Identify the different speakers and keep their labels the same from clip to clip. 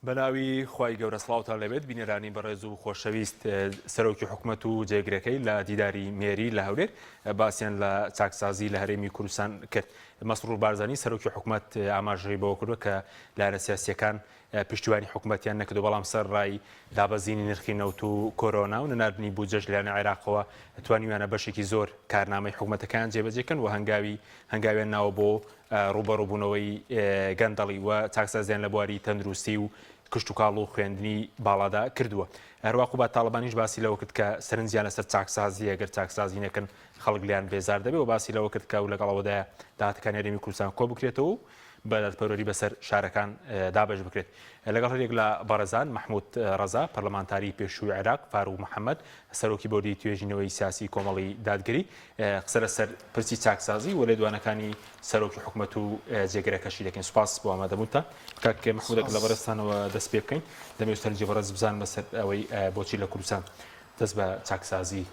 Speaker 1: بەناوی خوای گەورە سڵاوتان لەبێت بینەرانی بەڕێز و خۆشەویست سەرۆکی حکوومەت و جێگرەکەی لە دیداری مێری لە هەولێر باسییان لە چاکسازی لە هەرێمی کوردستان کرد. مەسرور بارزانانی سەرۆکی حکوومەت ئاماژەی بەوە کردووە کە لارە سیاسیەکان پشتیوانی حکوومەتیان نەکردو، بەڵام سەر ڕای دابەزینی نرخی نەوت و کۆرۆنا و نەناردنی بودجەش لەلایەن عێراقەوە توانیویانە بەشێکی زۆر کارنامەی حکوومەتەکان جێبەجێکەن و هەنگاویان ناوە بۆ ڕوبەڕووبوونەوەی گەندەڵی و چاکسازیان لە بواری تەندروستی و کشت و کاڵ و خوێندنی باڵادا کردووە. هەروە قوبات تاڵبانیش باسی لەوە کرد کە سەرنجیان لەسەر چاکسازی ئەگەر چاکسازی نەکەن خەڵک لیان بێزار دەبێت و باسی لەوە کرد کە و لەگەڵەوەدایە داهاتەکانی هەرێمی کوردستان کۆ بکرێتەوە و بەدادپەروەری بەسەر شارەکان دابەش بکرێت. لەگەڵ هەرێک لە بەڕێزان محمود ڕەزا پەرلەمانتاری پێشووی عێراق، فاروق محەممەد سەرۆکی بۆردی توێژینەوەی سیاسی کۆمەڵی دادگەری، قسە لەسەر پرسی چاکسازی و لێدوانەکانی سەرۆکی حکوومەت و جێگرەکەشی دەکەین. سوپاس بۆ ئامادەبوونتە. کاک محمودێک لە بەڕێستانەوە دەست پێ بکەین. دەمەوێت سەرنجی بەڕێز بزانم بەسەر ئەوەی بۆچی لە کوردستان دەست بە چاکسازی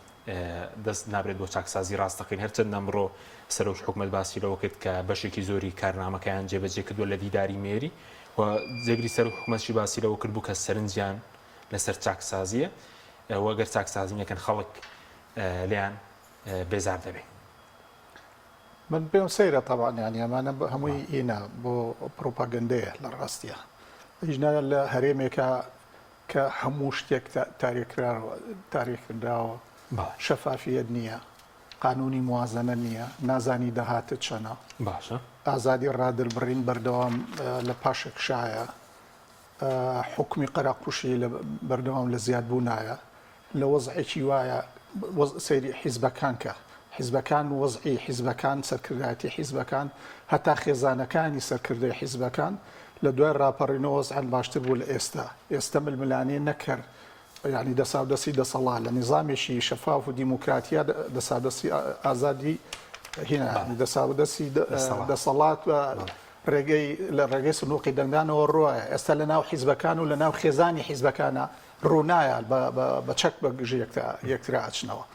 Speaker 1: دەست نابرێت بۆ چاکسازی ڕاستەقین. هەرچەندە ئەمڕۆ سەرۆکی حکوومەت باسی لەوە کرد کە بەشێکی زۆری کارنامەکەیان جێبەجێ کردووە لە دیداری مێری و جێگری سەرۆکی حکوومەتشی باسی لەوە کرد بوو کە سەرنجیان لەسەر چاکسازیە و ئەگەر چاکسازی نەکەن خەڵک لیان بێزار دەبێت.
Speaker 2: من پێم سەیرە تەبان یانی ئەمانە هەمووی ئینە بۆ پرۆپاگەندەیە لە ڕاستیە. هیچ لە هەرێمێکە کە هەموو شتێک تاریخکراوە، شەفافیت نییە، قانونی موازنە نییە، نازانی دەهاتت چەنە،
Speaker 1: باشە
Speaker 2: ئازادی ڕادربڕین بەردەوام لە پاشێک شایە، حکمی قەراقوشی لە بەردەوام لە زیادبوونایە، لە وەزعێکی وایە سەیری حیزبەکان کە حیزبەکان وەزعی حیزبەکان سەرکردایەتی حیزبەکان هەتا خێزانەکانی سەرکردەی حیزبەکان لە دوای ڕاپەڕینەوە وەزعان باشتر بوو لە ئێستا ململانێ نەکرد. یعنی دەسادەسی دەسەڵات لە نظامێکی شەفاف و دیموکراتیا دەسادەسی ئازادی هێنا دەسادەسی دەسەڵات ڕێگەی لە ڕێگەی سنووقی دەنگدانەوە ڕۆیە. ئێستا لە ناو حیزبەکان و لە ناو خێزانی حیزبەکانە ڕوونایە بە چەک بەگژ یەکترا ئاچنەوە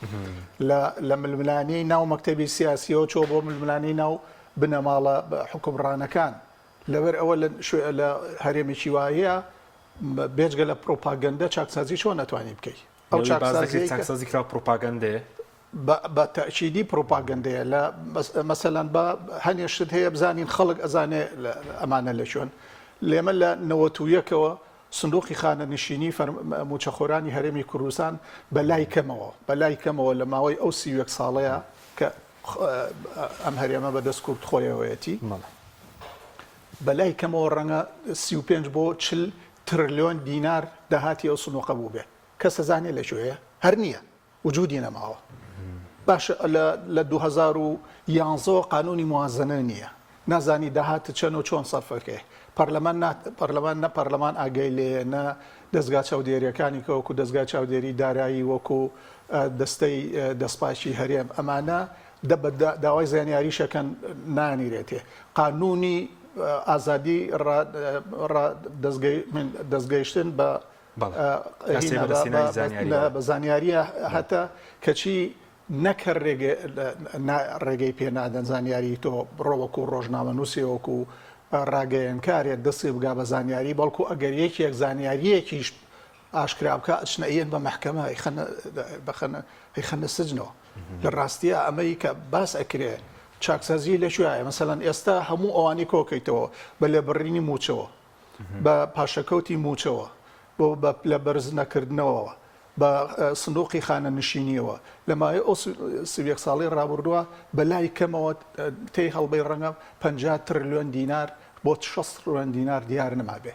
Speaker 2: لە ململانەی ناو مەکتەبی سیاسیەوە چۆ بۆ ململانەی ناو بنەماڵە حکومڕانەکان. لەبەر ئەوە لە هەرێمێکی وایە بێجگە لە پرۆپاگەندە چاکسازی چۆن نەتوانانی بکەیت. ئەو
Speaker 1: چاکسازی کرا پرۆپاگەندێ
Speaker 2: بە تەشیدی پرۆپاگەندەیە لە مەسەلەن بە هەنێشت هەیە بزانین خەڵک ئەزانێ ئەمانە لە چۆن لێمە لە 91ەوە سندوقی خانە نشینی موچەخۆرانی هەرێمی کوردستان بەلای کەمەوە لە ماوەی ئەو 31 ساڵەیە کە ئەم هەرێمە بەدەست کورد خۆیەوەیەتی بەلای کەمەوە ڕەنگە 35 بۆ 40 تریلیۆن دینار داهاتی ئەو سنووقە بوو بێ. کەس ئەزانێ لەکوێیە هەر نییە، وجودی نەماوە. باش لە 2011 قانونی موازنە نییە، نازانی داهاتە چەند و چۆن سەرفەکەی پەرلەمان ئاگەی لێ نە دەستگا چاودێریەکانی کە وەکو دەستگا چاودێری دارایی وەکو دەستەی دەستپاشی هەرێم ئەمانە داوای زانیاریشەکەن نانیرێتێ. قانونی ئازادی دەستگەیشتن بە زانیاریە هەتا کەچی نەکە ڕێگەی پێنادەن زانیاری تۆ بڕۆوەکو ڕۆژنامە نووسێوەکو ڕاگەیەنکارێت دەستی بگا بە زانیاری، بەڵکو ئەگەر یەکێک زانیاریەکیش ئاشکرا بکە ئەچنە ئێن بە مەحکەمە هەیخەنە سجنەوە. لە ڕاستیە ئەمەی کە باس ئەکرێ چاکسازی لەکوێیە مەسەلەن ئێستا هەموو ئەوانی کۆکەیتەوە بە لێبڕینی موچەوە، بە پاشەکەوتی موچەوە، بۆ لە بەرز نەکردنەوەەوە، بە سندوقی خانە نشینیەوە لە ماوەی ئەو 31 ساڵی ڕابردووە بەلای کەمەوە تێی هەڵبەی ڕەنگە 50 تریلیۆن دینار بۆ 60 تریلیۆن دینار دیار نەمابێ.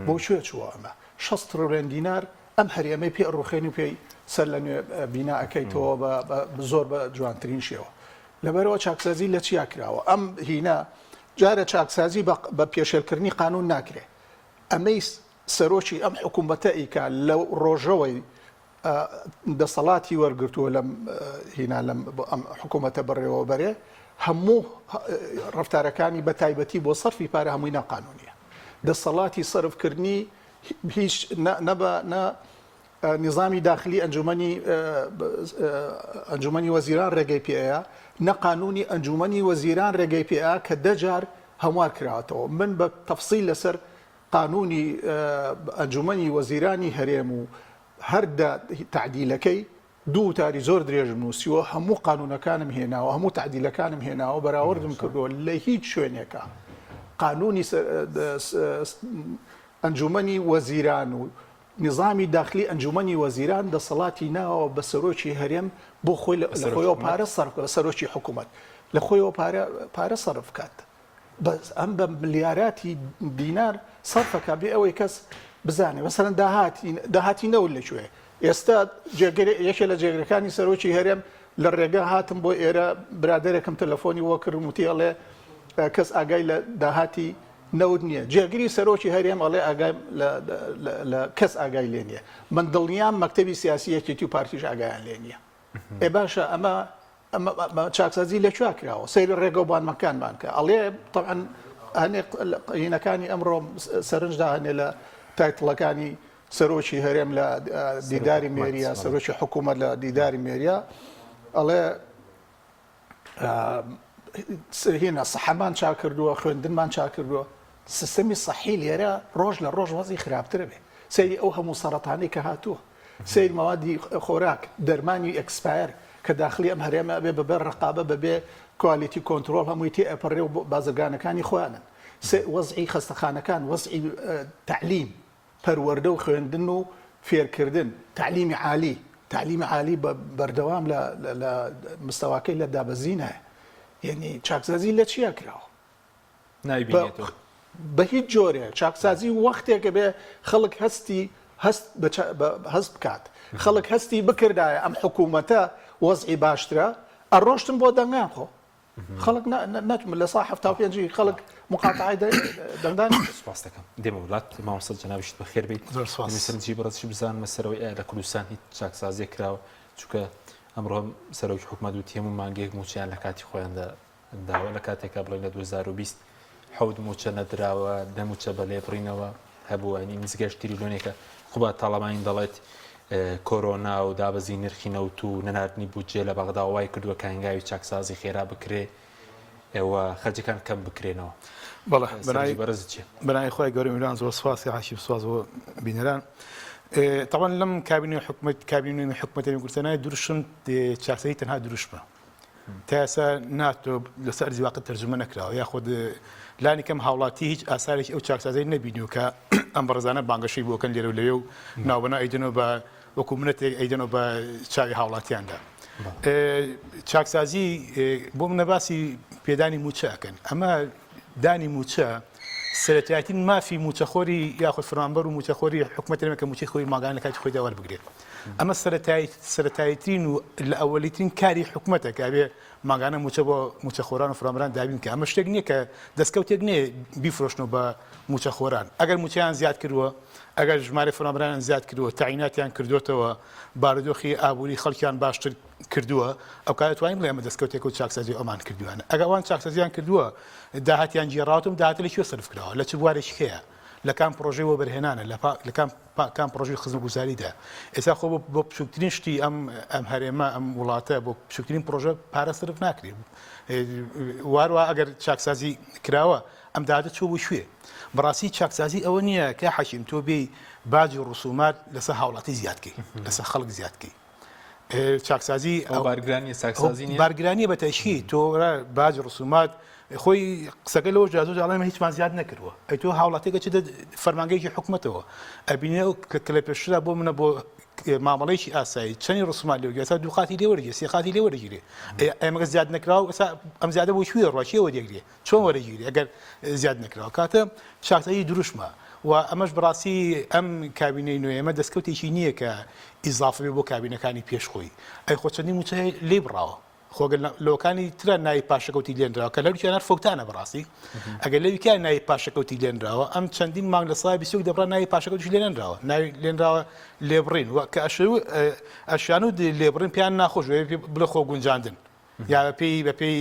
Speaker 2: بۆ کوێ چووە ئەمە 60 تریلیۆن دینار ئەم هەرێمەی پێ ڕوخێن و پێی سەر لە نوێ بیناەکەیتەوە زۆر بە جوانترین شێوە. لەبەرەوە چاکسازی لە چیا کراوە؟ ئەم هینە جارە چاکسازی بە پێشێلکردنی قانون ناکرێت. ئەمەی سەرۆکی ئەم حکوومەتە ئیکا لە ڕۆژەوەی دەسەڵاتی وەرگرتووە لەم هینا لەم ئەم حکوومەتە بڕێوە بەرێ هەموو ڕفتارەکانی بە تایبەتی بۆ سەرفی پارە هەمووی ناقانونیە. دەسەڵاتی سەرفکردنی هیچ نظامی داخلی ئەنجومەنی وەزیران ڕێگەی پێەیە، نەقانونی ئەنجومەنی وەزیران ڕێگەی پێەیە کە دەجار هەموار کراوەتەوە. من بە تەفسیل لەسەر قانونی ئەنجومەنی وەزیرانی هەرێم و هەردا تعدیلەکەی دوو تاری زۆر درێژ نووسیوە هەموو قانونەکانم هێناوە هەموو تعدیلەکانم هێناوە بەراوردم کردووە لە هیچ شوێنێکە قانونی ئەنجومەنی وەزیران و نظامی داخلی ئەنجومەنی وەزیران دەسەڵاتی ناوە بە سەرۆکی هەرێم بۆ خۆی لە خۆیەوە پارە سەرف سەرۆکی حکوومەت لە خۆیەوە پارە سەرف کات ئەم بە ملیاراتی دینار سەرفەکە بێ ئەوەی کەس بزانێ مەسەرەن داهاتی نەوت لەکوێ ئێستا یەکێ لە جێگرەکانی سەرۆکی هەرێم لە ڕێگە هاتم بۆ ئێرە برادێرێکم تەلەفۆنی وەکردم وتی ئەڵێ کەس ئاگای لە داهاتی نەوت نییە جێگیری سەرۆکی هەرێم ئەڵێ ئاگای لە کەس ئاگای لێ نییە من دڵنیام مەکتەبی سیاسیەکێتی و پارتیش ئاگایان لێ نییە ئێ باشە ئەمە چاکسازی لەکوێ کراوە سەیری ڕێگەوبانمەکانمان کە ئەڵێ طبعاً هەنێ قینەکانی ئەمڕۆ سەرنجدا هەنێ لە تایتڵەکانی سەرۆکی هەرێم لە دیداری مێریە سەرۆکی حکوومەت لە دیداری مێریە ئەڵێ هێنا سەحەمان چا کردووە خوێندنمان چا کردووە سیستەمی سەحی لێرە ڕۆژ لە ڕۆژ وەزی خراپترە بێ سەیری ئەو هەموو سەرەتانەی کە هاتووە سیر موادی خۆراک دەرمانی ئەکسپایر کە داخلی ئەم هەرێمە بێ بەبێ ڕقابە بەبێ کوالیتی کۆنتترۆل هەمووی تێ ئەپەڕێ و بازرگانەکانی خۆیانن وەزعی خستەخانەکان وەزعی تعلیم پەروەردە و خوێندن و فێرکردن تعلیمی عالی بەردەوام لە مستەواکەی لە دابەزینە یعنی چاکسازی لە چیە کراوە
Speaker 1: نایبینێتەوە
Speaker 2: بە هیچ جۆرێ چاکسازی وەختێکە بێ خەڵک هەست بکات خەڵک هەستی بکردایە ئەم حکوومەتە وەزعی باشترە ئەڕۆشتم بۆ دەنگان خۆ خەڵک نەتم لە سا هەفتا و پێنجی خەڵک مقاطعی دەنگدان
Speaker 1: سپاس دەکەم دێمە وڵات مامۆستا جەنابیشت بەخێر بیت سەرنجی بەڕاستی بزانمە سەرەوەی لە کوردستان هیچ چاکسازی کراوە چونکە ئەمڕۆ سەرۆکی حکوومەت وتی هەموو مانگەیەک موچیان لە کاتی خۆیان داوە لە کاتێکا بڵێن لە 2020 حەوت موچە نەدراوە دەموچە بە لێبڕینەوە هەبووە نی نزگەشت تریلیۆنێکە خوبا تاڵەمانی دەڵێت کۆرۆنا و دابەزی نرخی نەوت و نەناردنی بودجێ لە بەغدا وای کردووە کە هەنگاوی چاکسازی خێرا بکرێ ئێوە خەرجەکان کەم بکرێنەوە
Speaker 3: بەڵێ
Speaker 1: بەرز چیە
Speaker 3: بەنای خۆی گەورەی میوان زۆر سپاسی حاشی بسواز بۆ بینەران طبعا لەم کابینەی حکوومەتی کوردستانی دروشم چاکسازی تەنها دروشمە تا ئێستا ناتۆ لەسەر ئەرزی تەرجمە نەکراوە یاخود لانی کەم هاوڵاتی هیچ ئاسارێکی ئەو چاکسازی نەبینی و کە ئەم بەڕێزانە بانگەشەی بۆکەن لێرە و لەوێ و ناوبەنا ئەیدنەوە بە وەکو منەتێک ئەیدنەوە بە چاوی هاوڵاتیاندا چاکسازی بۆ منە باسی پێدانی موچە ئەکەن ئەمە دانی موچە سەرەتایەتین مافی موچەخۆری یاخود فڕانبەر و موچەخۆری حکوومەتێنە کە موچی خۆی ماگان لە کاتی خۆی داوار بگرێت ئەمە سەرەتاییترین و لە ئەوەلیترین کاری حکوومەتە کە بێ ماگانە موچە بۆ موچەخۆران و فڕانبەران دابین کە ئەمە شتێک نییە کە دەستکەوتێک نییە بیفرۆشنەوە بە موچەخۆران ئەگەر موچیان زیاد کردووە ئەگەر ژمارە فڕانبەران زیاد کردووە تعیناتیان کردوتەوە بارودۆخی ئابووری خەڵکیان باشتر کردووە ئەو کات توانین بڵێ ئەمە دەستکەوتێک و چاکسازی ئەمان کردووانە ئەگەوان چاکسازیان کردووە داهاتیان جێڕاوتم داهاتە لەکوێ سەرف کراوە لە چ بوارێکی هەیە لە کام پرۆژەی وەبەرهێنانە لە کام پرۆژەی خزمەتگوزاریدا ئێستا خۆ بۆ بچووکترین شتی ئەم هەرێمە ئەم وڵاتە بۆ بچووکترین پرۆژە پارە سرف ناکرێت واروە ئەگەر چاکسازی کراوە ئەم داهاتە چوو بۆ شوێ بەڕاستی چاکسازی ئەوە نییە کە حەشیم تۆ بێ باجی ڕسومات لەسەر هاوڵاتی زیادکەی لەسەر خەڵک زیادکەی چاکسازی بارگرانی بە تەشی تۆ باج ڕسومات خۆی قسەکە لەوە جازۆ جاڵێمە هیچمان زیاد نەکردووە ئەی تۆ هاوڵاتێکە چ فەرمانگەیەکی حکوومەتەوە ئەبینێ کە لە پێشدا بۆ منە بۆ مامەڵەیەکی ئاسایی چەندی ڕسومات لێوەرگێ ئێستا دوو خاتی لێوەرگێ سێ خاتی لێوەرەگیرێ ئەمەگە زیاد نەکراوە ئێستا ئەم زیادە بۆ شوێ ڕۆژیەوە دەگرێ چۆن وەرەگیری ئەگەر زیاد نەکراوە کاتە چاکسازی دروشمە و ئەمەش بڕاستی ئەم کابینەی نوێ ئەمە دەستکەوتێکی نییە کە ئیزافە بێ بۆ کابینەکانی پێشخۆی ئەی خۆ چەندی موچە لێ بڕاوە خۆگەل لۆکانی ترە ناوی پاشەکەوتی لێنراوە کە لەوکیانەر فۆکتانە بەڕاستی ئەگەر لەویکیان ناوی پاشەکەوتی لێنراوە ئەم چەندین مانگ لە سڵای بیسوک دەبڕا ناوی پاشەکەوتی لێنراوە ناوی لێنراوە لێبڕین وە کە ئەشیان و لێبڕین پیان ناخۆش بڵە خۆ گونجاندن یا بەپێی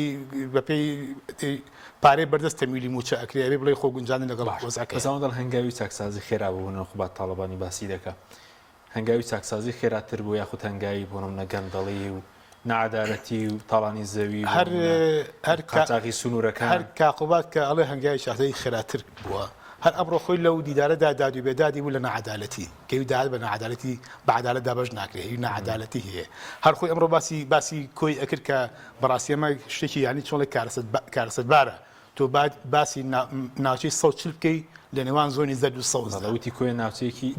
Speaker 3: پارەی بەردەست تەمیلی موچە ئەکرێ بڵێ خۆ گونجاندن لەگەڵ وەزەکە
Speaker 1: بەزاوەندڵ هەنگاوی چاکسازی خێرا بوونەوە خوبات تاڵەبانی باسی دەکە هەنگاوی چاکسازی خێراتر بوو یاخود هەنگاوی بۆنم نەگەندەڵی و نەعادالەتی و تاڵانی زەوی
Speaker 3: هەر
Speaker 1: قاچاقی سنوورەکان
Speaker 3: هەر کاقوبات کە ئەڵێ هەنگاوی چاکسازی خێراتر بووە هەر ئەمڕۆ خۆی لەو دیدارەدا دادوی بێدادی بوو لە نەعەدالەتی کەوی داهات بە نەعەدالەتی بە عەدالەت دابەش ناکرێت هی نەعەدالەتی هەیە هەر خۆی ئەمڕۆ باسی کۆی ئەکرد کە بەڕاستی ئەمە شتێکی یانی چۆڵێک کارەسەتبارە تۆ باسی ناوچەی 140 بکەی لە نێوان زۆنی زەرد و سەوز
Speaker 1: وتی کوێ ناوچەیەکی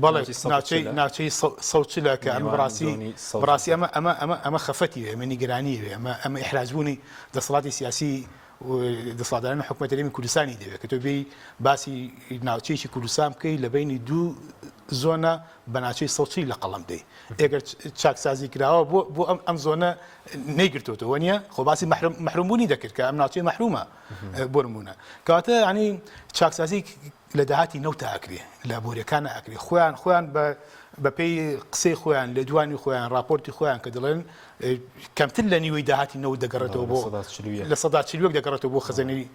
Speaker 3: ناوچەی 140 کە ئەمە بەڕاستی ئەمە خەفەتی ئەمە نیگەرانی ئەمە ئیحراجبوونی دەسەڵاتی سیاسی دەسەڵاتدارانی حکوومەت هەرێمی کوردستانی دەوێت کە تۆ بێی باسی ناوچەیەکی کوردستان بکەی لە بینی دوو زۆنە بە ناوچەی 140 لە قەڵەم دەی ئەگەر چاکسازی کراوە بۆ ئەم زۆنە نەیگرتوتەوە نییە خۆ باسی مەحرومبوونی دەکرد کە ئەم ناوچەی مەحرومە بۆ نمونە کەواتە ینی چاکسازی لە داهاتی نەوتە ئەکرێ لە بۆریەکانە ئەکرێ خۆیان بەپێی قسەی خۆیان لە دوانی خۆیان راپۆرتی خۆیان کە دەڵێن کەمتر لە نیوەی داهاتی نەوت دەگەڕێتەوە بۆ لە 140 دەگەڕێتەوە بۆ خەزانەی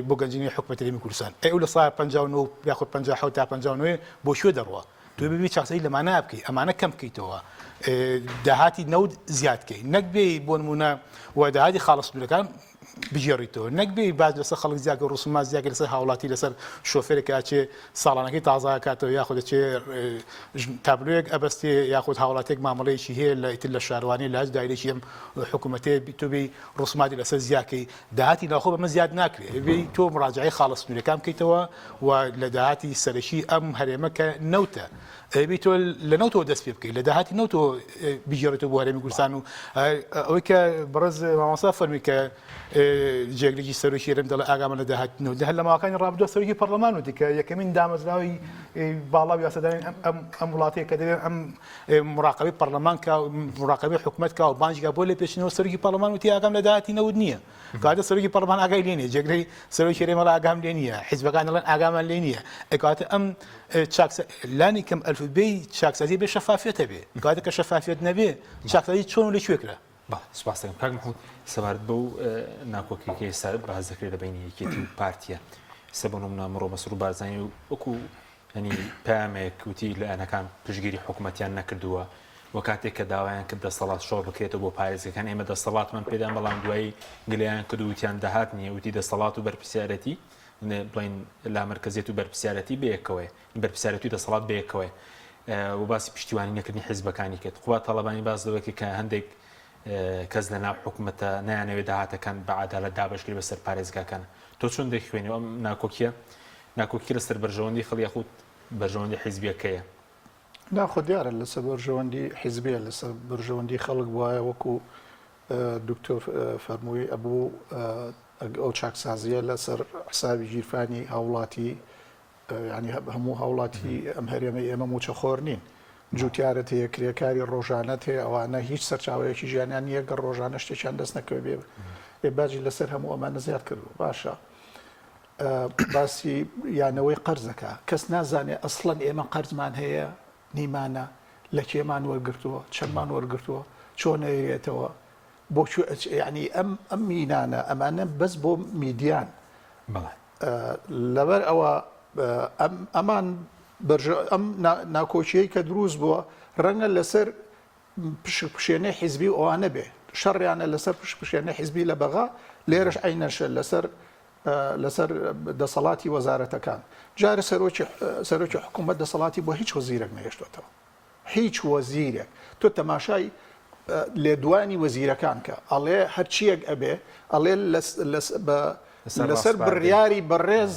Speaker 3: بۆ گەنجینەی حکوومەت هەرێمی کوردستان ئەو لە ساڵ 59 یاخود 57 تا 59 بۆ شوێ دەڕوە تۆ ببی چاکسازی لەمانە بکەی ئەمانە کەم بکەیتەوە داهاتی نەوت زیادکەی نەک بێ بۆ نمونە و داهاتی خاڵسنورەکان بژێڕیتەوە نەک بێ باز لەسەر خەڵک زیاکە ڕوسما زیاکە لەسەر هاوڵاتی لەسەر شۆفێرێکا چێ ساڵانەکەی تازا کاتەوە یاخود چێ تابلوێک ئەبەستێ یاخود هاوڵاتێک مامەڵەیەکی هەیە لە ئیتر لە شاروانی لە هەج دایرێکی ئەم حکوومەتێ تۆ بێ ڕوسماتی لەسەر زیاکەی داهاتی ناخۆ بەمە زیاد ناکرێت بێ تۆ مراجعی خاڵسنورەکان بکەیتەوە و لە داهاتی سەرەکی ئەم هەرێمە کە نەوتە ئەبی تۆ لە نەوتەوە دەست پێ بکەیت لە داهاتی نەوتەوە بژێڕێتەوە بۆ هەرێمی کوردستان و ئەوەی کە بەڕێز مامۆستا فەرمی کە جێگرێکی سەرۆکی هەرێم دەڵێ ئاگامە لە داهاتنەوە هەر لە ماوەکانی ڕابردووە سەرۆکی پەرلەمان وتی کە یەکەمین دامەزراوی باڵاو یاسادارین ئەم وڵاتەیە کە دەبێت ئەم مراقبەی پەرلەمان کا مراقبەی حکوومەت کا و بانجیگا بۆ لێ پێشنەوە سەرۆکی پەرلەمان وتی ئاگام لە داهاتی نەوت نییە کاتە سەرۆکی پەرلەمان ئاگای لێ نییە جێگرەی سەرۆکی هەرێم ئاگام لێ نییە حیزبەکان دەڵێن ئاگامان لێ نییە ئەکاتە ئەم لانی کەم ئەلفبەی چاکسازی بێ شەفافیەتە بێ کاتە کە شەفافیەت نەبێ چاکسازی چۆن لەکوێکرا
Speaker 1: سپاس دەکەم کاک محمود سەبارەت بەو ناکۆکیەکەی ئێستا باز دەکرێت لە بینی یەکێتی و پارتیە سە بۆ نمونە ئەمڕۆ مەسرور بارزانی و وەکو ینی پامێک وتی لە ئەنەکان پشتگیری حکوومەتیان نەکردووە وە کاتێک کە داوایان کرد دەسەڵات شۆڕ بکرێتەوە بۆ پارێزەکان ئێمە دەسەڵاتمان پێدان بەڵام دوایی گلیان کرد و وتیان داهات نییە وتی دەسەڵات و بەرپرسیارەتی بڵین لا مرکزیەت و بەرپرسیارەتی بەیەکەوەی بەرپرسیارەتی و دەسەڵات بەیەکەوەی و باسی پشتیوانی نەکردنی حیزبەکانی کرد خوا تەڵەبانی باز دەوەکە کە هەندێک کەس لە ناو حکوومەتە نەیانەوێت داهاتەکان بە عەدالەت دابەشکرێ بەسەر پارێزگاکانە تۆ چۆن دەیخوێنی ئەم ناکۆکی لەسەر بەرژەوەندی خەڵک یاخود بەرژەوەندی حیزبیەکەیە
Speaker 2: ناخۆ دیارە لەسەر بەرژەوەندی حیزبیە لەسەر بەرژەوەندی خەڵک وایە وەکو دکتۆر فەرمووی ئەبوو ئەو چاکسازیە لەسەر حسابی ژیرفانی هاوڵاتی ینی هەموو هاوڵاتی ئەم هەرێمە ئێمە موچەخۆر نین جوتیارەت هەیە کرێکاری ڕۆژانەت هەیە ئەوانە هیچ سەرچاوەیەکی ژیانیان نییە گەر ڕۆژانە شتێکیان دەست نەکەوێ بێ باجی لەسەر هەموو ئەمانە زیاد کردو باشە باسی یانەوەی قەرزەکە کەس نازانێ ئەسڵەن ئێمە قەرزمان هەیە نیمانە لە کێمان وەرگرتووە چەندمان وەرگرتووە چۆن نەیرێتەوە بۆ ینی ئەم مینانە ئەمانە بەس بۆ میدیان لەبەر ئەوە ئەمان ئەم ناکۆچیەی کە دروست بووە ڕەنگە لەسەر پشێنەی حیزبی ئەوانە بێ شەڕیانە لەسەر پشێنەی حیزبی لە بەغا لێرەش عینەشە لەسەر دەسەڵاتی وەزارەتەکان جارە سەرۆکی حکوومەت دەسەڵاتی بۆ هیچ وەزیرێک نەهێشتوێتەوە هیچ وەزیرێک تۆ تەماشای لێدوانی وەزیرەکان کە ئەڵێ هەرچیەک ئەبێ ئەڵێ لەسەر بڕیاری بەڕێز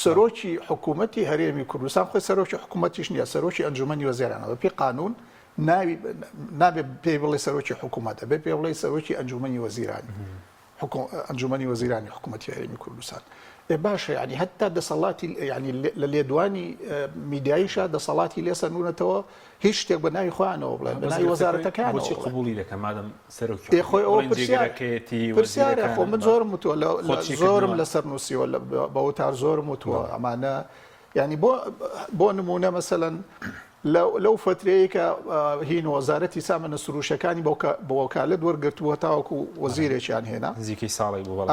Speaker 2: سەرۆکی حکوومەتی هەرێمی کوردستان خۆی سەرۆکی حکوومەتیش نییە سەرۆکی ئەنجومەنی وەزیرانەوە پێی قانون نابێ پێی بڵێ سەرۆکی حکوومەتە بێ پێ بڵێ سەرۆکی ئەنجومەنی وەزیرانی ئەنجومەنی وەزیرانی حکوومەتی هەرێمی کوردستان باشە ینی هەتا دەسەڵاتی ینی لە لێدوانی میدیاییشە دەسەڵاتی لێ سەنوونەتەوە هیچ شتێک بە ناوی خۆیانەوە بڵێن بە ناوی وەزارەتەکانەوە
Speaker 1: بۆچی قبوڵی دەکەم مادەم
Speaker 2: سەرۆکی خۆی ئەوە پرسیارە خۆ من زۆرم وتووە زۆرم لەسەر نووسیوە بە وتار زۆرم وتووە ئەمانە ینی بۆ نمونە مەسەلەن لەو فترەیە کە هین وەزارەتی سامانە سروشەکانی بە وەکالەت وەرگرتووە تاوەکو وەزیرێکیان هێنا
Speaker 1: نزیکەی ساڵی بوو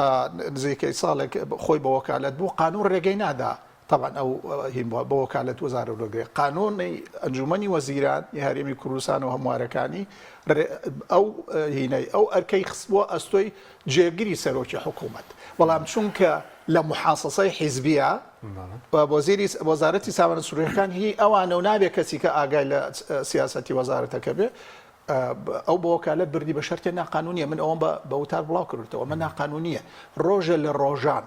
Speaker 2: نزیکەی ساڵێک خۆی بە وەکالەت بوو قانون ڕێگەی نادا طبعا ئەو هین بە وەکالەت وەزارە وەرگێ قانونی ئەنجومەنی وەزیران هەرێمی کوردستان و هەموارەکانی ئەو هینەی ئەو ئەرکەی خستبووە ئەستۆی جێگیری سەرۆکی حکوومەت بەڵام چونکە لە محاسسەی حیزبیە وەزارەتی سامانە سروورەکان هی ئەوانە و نابێت کەسی کە ئاگای لە سیاسەتی وەزارەتەکە بێ ئەو بە وەکالەت بردی بە شەرتێ ناقانونیە من ئەوم بە وتار بڵاو کردەوە ئەمە ناقانونیە ڕۆژە لە ڕۆژان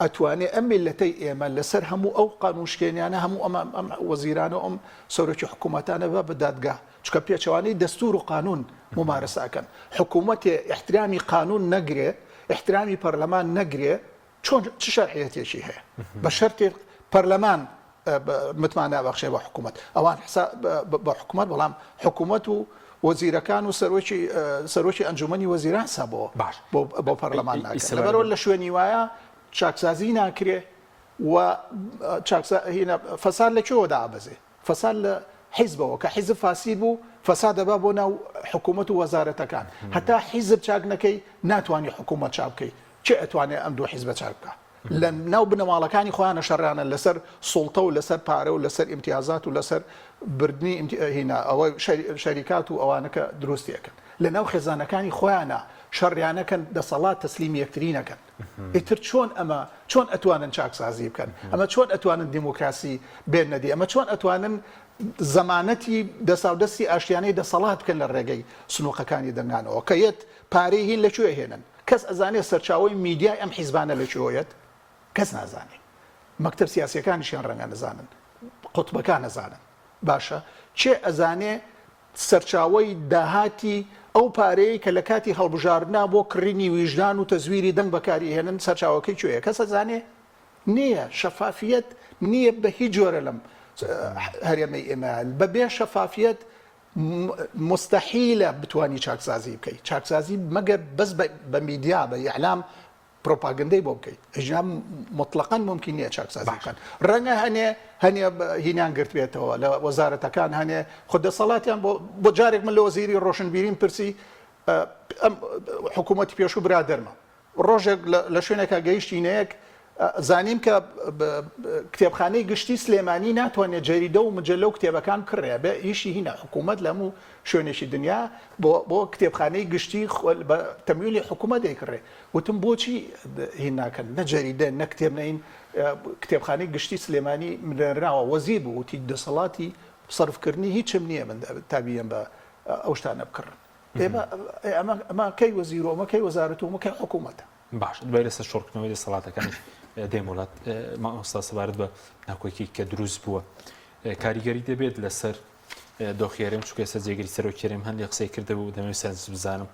Speaker 2: ئەتوانێت ئەم میلەتەی ئێمە لەسەر هەموو ئەو قانونشکێنیانە هەموو ئەم وەزیرانە ئەم سەرۆکی حکوومەتانە بە بدادگا چکە پێچەوانەی دەستور و قانون ممارساکەن حکوومەتێ احترامی قانون نەگرێ احترامی پەرلەمان نەگرێ چۆن چ شەرعیەتێکی هەیە بە شەرتی پەرلەمان متمانە بەخشێ بە حکوومەت ئەوان بە حکوومەت بەڵام حکوومەت و وەزیرەکان و سەرۆکی ئەنجومەنی وەزیران سابەوە بۆ پەرلەمان ناکرێت لەبەرەوە لە شوێنی وایە چاکسازی ناکرێ و فەساد لەکوێوە دابەزێ فەساد لە حیزبەوە کە حیزب فاسی بوو فەساد دەبا بۆ ناو حکوومەت و وەزارەتەکان هەتا حیزب چاک نەکەی ناتوانانی حکوومەت چاک بکەی چه ئەتوانێت ئەم دوو حیزبە چاک بکە لە ناو بنەماڵەکانی خۆیانە شەڕیانە لەسەر سوڵتە و لەسەر پارە و لەسەر ئیمتیازات و لەسەر بردننی هینا ئەوە شەریکات و ئەوانەکە دروستیەکەن لە ناو خێزانەکانی خۆیانە شەڕیانەکەن دەسەڵات تەسلیم یەکترینەکەن ئیتر چۆن ئەتوانن چاکسازی بکەن ئەمە چۆن ئەتوانن دیموکراسی بێن نەدی ئەمە چۆن ئەتوانن زەمانەتی دەساودەستی ئاشتیانەی دەسەڵات بکەن لە ڕێگەی سنووقەکانی دەنگانەوە کە یەت پارەی هین لەکوێ هێنن کەس ئەزانێت سەرچاوی میدیای ئەم حیزبانە لەکوێیەت کەس نازانێت مەکتەب سیاسیەکانیشیان ڕەنگە نەزانن قوتبەکان نەزانن باشە چێ ئەزانێ سەرچاوی داهاتی ئەو پارەیە کە لە کاتی هەڵبژاردنا بۆ کڕینی ویژدان و تەزویری دەنگ بەکاری هێنن سەرچاوەکەی کوێیە کەس ئەزانێ نییە شەفافیەت نییە بە هیچ جۆرە لەم هەرێمەی ئێمە بەبێ شەفافیەت مستحیلە بتوانی چاکسازی بکەیت چاکسازی مەگەر بەس بە میدیا بە ئیعلام پرۆپاگەندەی بۆ بکەیت ئەژنا مطلقاً ممکن نییە چاکسازی بکەن ڕەنگە هەنێ هینیان گرت بێتەوە لە وەزارەتەکان هەنێ خود دەسەڵاتیان بۆ جارێک من لە وەزیری ڕۆشنبیریم پرسی ئەم حکوومەتی پێشوو برادەرمە ڕۆژێک لە شوێنێکە گەیشتینەیەک زانیم کە کتێبخانەی گشتی سلێمانی ناتوانێت جەریدە و مجللە و کتێبەکان کڕێ بە ئیشی هینە حکوومەت لە هەموو شوێنێکی دنیا بۆ کتێبخانەی گشتی بە تەمویلی حکوومەت دەیکڕێ وتم بۆچی هین ناکەن نە جەریدە نە کتێب نین کتێبخانەی گشتی سلێمانی منێنراوە وەزیر بوو وتی دەسەڵاتی سەرفکردنی هیچم نییە من تابیەم بە ئەو شتانە بکڕن ئەمە کەی وەزیر و ئەمە کەی وەزارەت و ئەمە کەی حکوومەتە
Speaker 1: باش دوای لەسەر شۆڕکردنەوەی دەسەڵاتەکانی دێم وڵات مامۆستا سەبارەت بە ناکۆکی کە دروست بووە کاریگەری دەبێت لەسەر دۆخێرم چکە ئێستا جێگیری سەرۆکێریم هەندێک قسەی کردەبوو دەمەوێت سەنس بزانم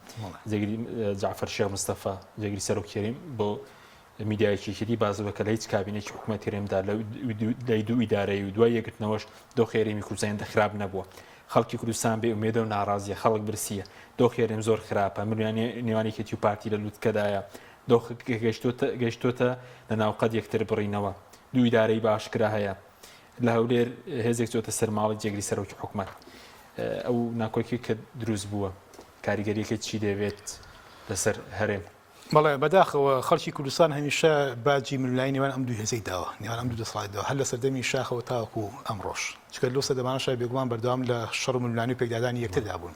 Speaker 1: جێگیری جعفەر شێخ مستەفا جێگیری سەرۆکێریم بۆ میدیایەکی کردی بازەوە کە لە هیچ کابینێکی حکوومەتیرێمدا لای دوو ئیدارەی و دوای یەکردنەوەش دۆخێرمی کوردستان دەخراب نەبووە خەڵکی کوردستان بێ ئومێدە و ناڕازیە خەڵک برسیە دۆخێرم زۆر خراپە مروانی نێوانێکێتی و پارتی لە لووتکەدایە گەشتۆتە لە ناوقەت یەکتر بڕینەوە دوو ئیدارەی باشکرا هەیە لە هەولێر هێزێک چۆتە سەرماڵی جێگری سەرۆکی حکوومەت ئەو ناکۆکی کە دروست بووە کاریگەریەکە چی دەوێت لەسەر هەرێم
Speaker 3: بەڵێ بەداخەوە خەڵکی کوردستان هەمیشە باجی ملای نێوان ئەم دوو هێزەی داوە نێوان ئەم دوو دەسەڵاتیداوە هەر لە سەردەمی شاخەوە تاوەکو ئەمڕۆژ چکە لەو سەردەمانەشە بێگومان بەردەوام لە شەڕ و ملوانی و پێکدادانی یەکتردا بوون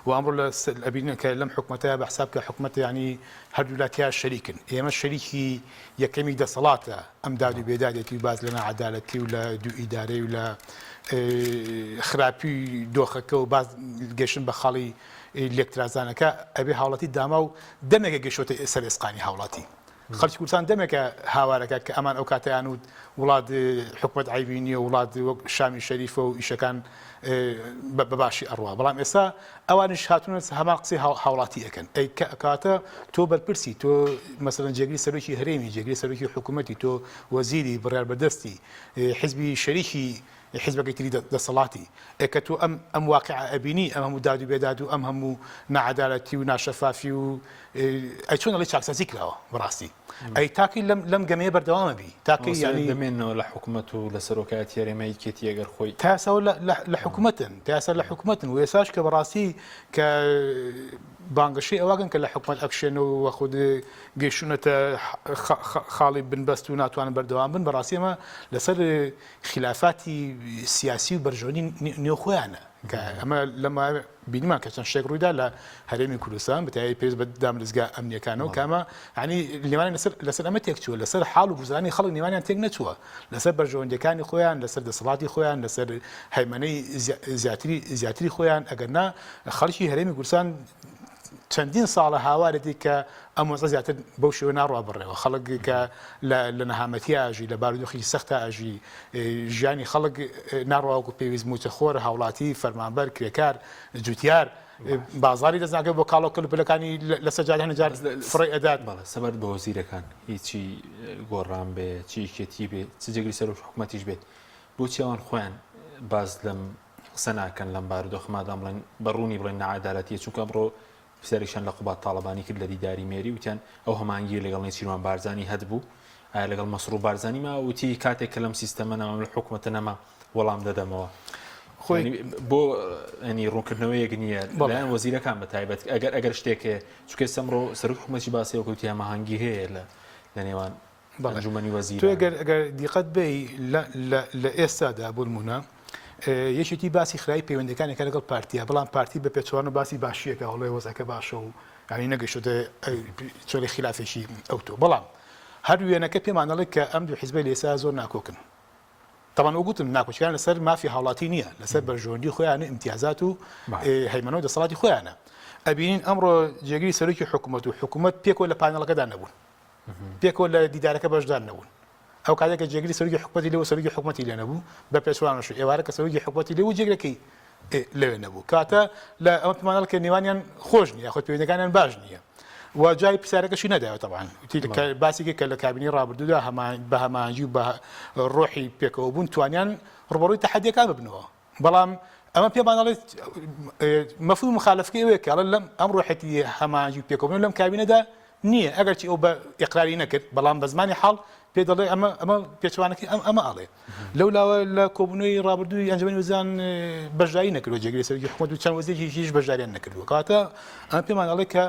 Speaker 3: و ئەمڕۆ ئەبینن کە لەم حکوومەتەیە بە حساب کە حکوومەت ینی هەردوو لاتیا شەریکن ئێمە شەریکی یەکەمی دەسەڵاتە ئەم داد و بێدادێتی و باز لە نەعەدالەتی و لە دوو ئیدارەی و لە خراپی دۆخەکە و باز گەشتن بە خاڵی لێکترازانەکە ئەبێ هاوڵاتی داما و دەمێکە گەشتۆتە سەر ئێسقانی هاوڵاتی خەڵکی کوردستان دەمێکە هاوارەکە کە ئەمان ئەو کاتیان و وڵات حکومەت عیبینیە و وڵات وەک شامی شەریفە و ئیشەکان بەباشی ئەڕوا بەڵام ئێستا ئەوانش هاتوونە هەمان قسەی هاوڵاتی ئەەکەن ئەی کاتە تۆ بەرپرسی تۆ مەسەڵەن جێگری سەرۆکی هەرێمی جێگری سەرۆکی حکوومەتی تۆ وەزیری بڕیاربەدەستی حیزبی شەریکی حیزبەکەی تری دەسەڵاتی ئەکە تۆ ئەم واقعە ئەبینی ئەم هەموو داد و بێداد و ئەم هەموو نەعەدالەتی و ناشەفافی و ئەی چۆن ئەڵێ چاکسازی کراوە بەڕاستی ئەی تاقی لەم گەمەیە بەردەوامە بی تاقی ینی
Speaker 1: دەمێنەوە لە حکوومەت و لە سەرۆکایەتی هەرێمەی کێتی ئەگەر خۆی
Speaker 3: تاسەوە لە حکوومەتن تاسە لە حکوومەتن و ێساش کە بەڕاستی کە بانگەشەی ئەواگەن کە لە حکوومەت ئەکشێنەوە وە خود گەیشتونەتە خاڵی بنبەست و ناتوانن بەردەوام بن بەڕاستیمە لەسەر خلافاتی سیاسی و بەرژۆنی نێو خۆیانە کە ئەمە لەمە بینیمان کە چەند شتێک ڕوویدا لە هەرێمی کوردستان بەتایبەتی پێویست بە دامرزگا ئەمنیەکانەوە کامە ینی لێوانیان لەسەر ئەمە تێک چووە لەسەر حاڵ و گوزارانی خەڵک نێوانیان تێک نەچووە لەسەر بەرژەوەندەکانی خۆیان لەسەر دەسەڵاتی خۆیان لەسەر هەیمەنەی زیاتری خۆیان ئەگەرنا خەڵکی هەرێمی کوردستان چەندین ساڵە هاوارێتی کە ئەم وەزە زیاتر بەو شێوە ناڕوا بڕێەوە خەڵک کە لە نەهامەتی ئاژی لە بارودۆخی سەختە ئاژی ژیانی خەڵک ناڕواوەکو پێویست موچەخۆر هاوڵاتی فەرمانبەر کرێکار جوتیار بازاری دەزناگە بۆ کاڵۆ کلوپەکانی لە سەجاد هەنجار فڕی ئەدات
Speaker 1: سەبەر بە وەزیرەکان هیچی گۆڕان بێ چیکێتی بێ چجێگری سەر حکوومەتیش بێت بۆچی ئەوان خۆیان باز لەم قسە ناکەن لەم بارودۆخمادام بڵێن بەڕوونی بڵێن نەعادالەتیە چونکە ئەمڕۆ پرسیارێکیان لە قوبات تاڵەبانی کرد لە دیداری مێری وتیان ئەو هەمانگی لەگەڵ نێچیروان بارزانی هەبوو لەگەڵ مەسروو بارزانی ما وتی کاتێک کە لەم سیستەمە نەما لە حکوومەتە نەما وەڵام دەدەمەوە بۆ ئەنی ڕوونکردنەوەیەک نییە لایەن وەزیرەکان بەتایبەت ئەگەر شتێکێ چونکە سەمڕۆ سەرۆکی حکوومەتی باسیەوە کەوتی هەماهەنگی هەیە لە نێوان ئەنجومەنی وەزیر
Speaker 3: تۆ ئەگەر دیقەت بێ لە ئێستادا بۆ نمونە یەکێتی باسی خراپی پەیوەندەکانێکە لەگەڵ پارتیە بەڵام پارتی بە پێچوانە باسی باشیەکە هەڵێ وەزەکە باشە و ینی نەگەیشتە چۆری خلافێکی ئەوتۆ بەڵام هەر وێنەکە پێمانەڵێت کە ئەم دوو حیزبە لە ئێستا زۆر ناکۆکن تەمان وەگوتم ناکۆچیان لەسەر مافی هاوڵاتی نییە لەسەر بەرژەوەندی خۆیانە امتیازات و هەیمەنەوە دەسەڵاتی خۆیانە ئەبینین ئەمڕۆ جێگیری سەرۆکی حکوومەت و حکوومەت پێکەوە لە پانەڵەکەدا نەبوون پێکەوە لە دیدارەکە بەشدار نەبوون ئەو کاتێککە جێگیری سەرۆکی حکوومەتی لەوە سەرۆکی حکوومەتی لێ نەبوو بە پێچوانەش ئێوارە کە سەرۆکی حکوومەتی لەوە جێگرەکەی لەوێ نەبوو کاتە لە ئەمە پێمانەڵ کە نێوانیان خۆش نییە خۆ پەیوەندەکانیان باش نییە و جای پرسیارەکەشی نەداوە تەبعاً باسێکی کە لە کابینی ڕابردوودا بە هەمانجی و بە ڕۆحی پێکەوە بوون توانیان ڕوبەڕووی تەحەدیەکان ببنەوە بەڵام ئەمە پێمانەڵێت مەفهوم مخالفەکەی ئەوەیە کە ئەڵێ لەم ئەم ڕۆحەتی هەمانجی و پێکەوەبوون لەم کابینەدا نییە ئەگەرچی ئەو بە ئیقراری نەکرد بەڵام بە زمانی حاڵ پێ دەڵێ ئەمە پێچوانەکەی ئەمە ئاڵێ لەولاوە لە کۆبوونەوەی ڕابردووی ئەنجومەنی وەزیران بەشداری نەکردووە جێگیری سەرۆکی حکوومەت و چەند وەزیرێکی هیچ بەشداریان نەکردووە کاتە ئەمە پێمان ئەڵێ کە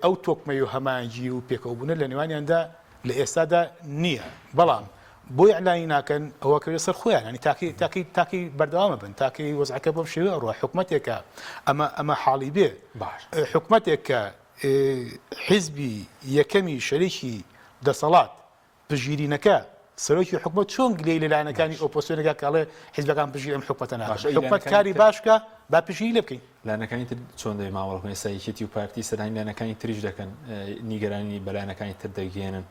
Speaker 3: ئەو تۆکمەی و هەمانجی و پێکەوەبوونە لە نێوانیاندا لە ئێستادا نییە بەڵام بۆی ئەعلانی ناکەن ئەوە کە سەر خۆیان ینی تاکی بەردەوامە بن تاکی وەزعەکە بەم شێوە ڕوە حکوومەتێکە ئەمە حاڵی بێ حکوومەتێک کە حیزبی یەکەمی شەریکی دەسەڵات پژگیرینەکە سەرۆکی حکوومەت چۆن گلەی لەلایەنەکانی ئۆپۆزیسیۆنەکە کاڵێ حیزبەکان پژگیر ئەم حکوومەتە ناکات حکوومەت کاری باشکە با پژگیری لێ بکەین
Speaker 1: لایەنەکانی تر چۆن دەبێت ماوەڵەکەی سایەتی و پارتی سەرهاین لایەنەکانی تریش دەکەن نیگەرانی بەلایەنەکانی تر دەگەێنن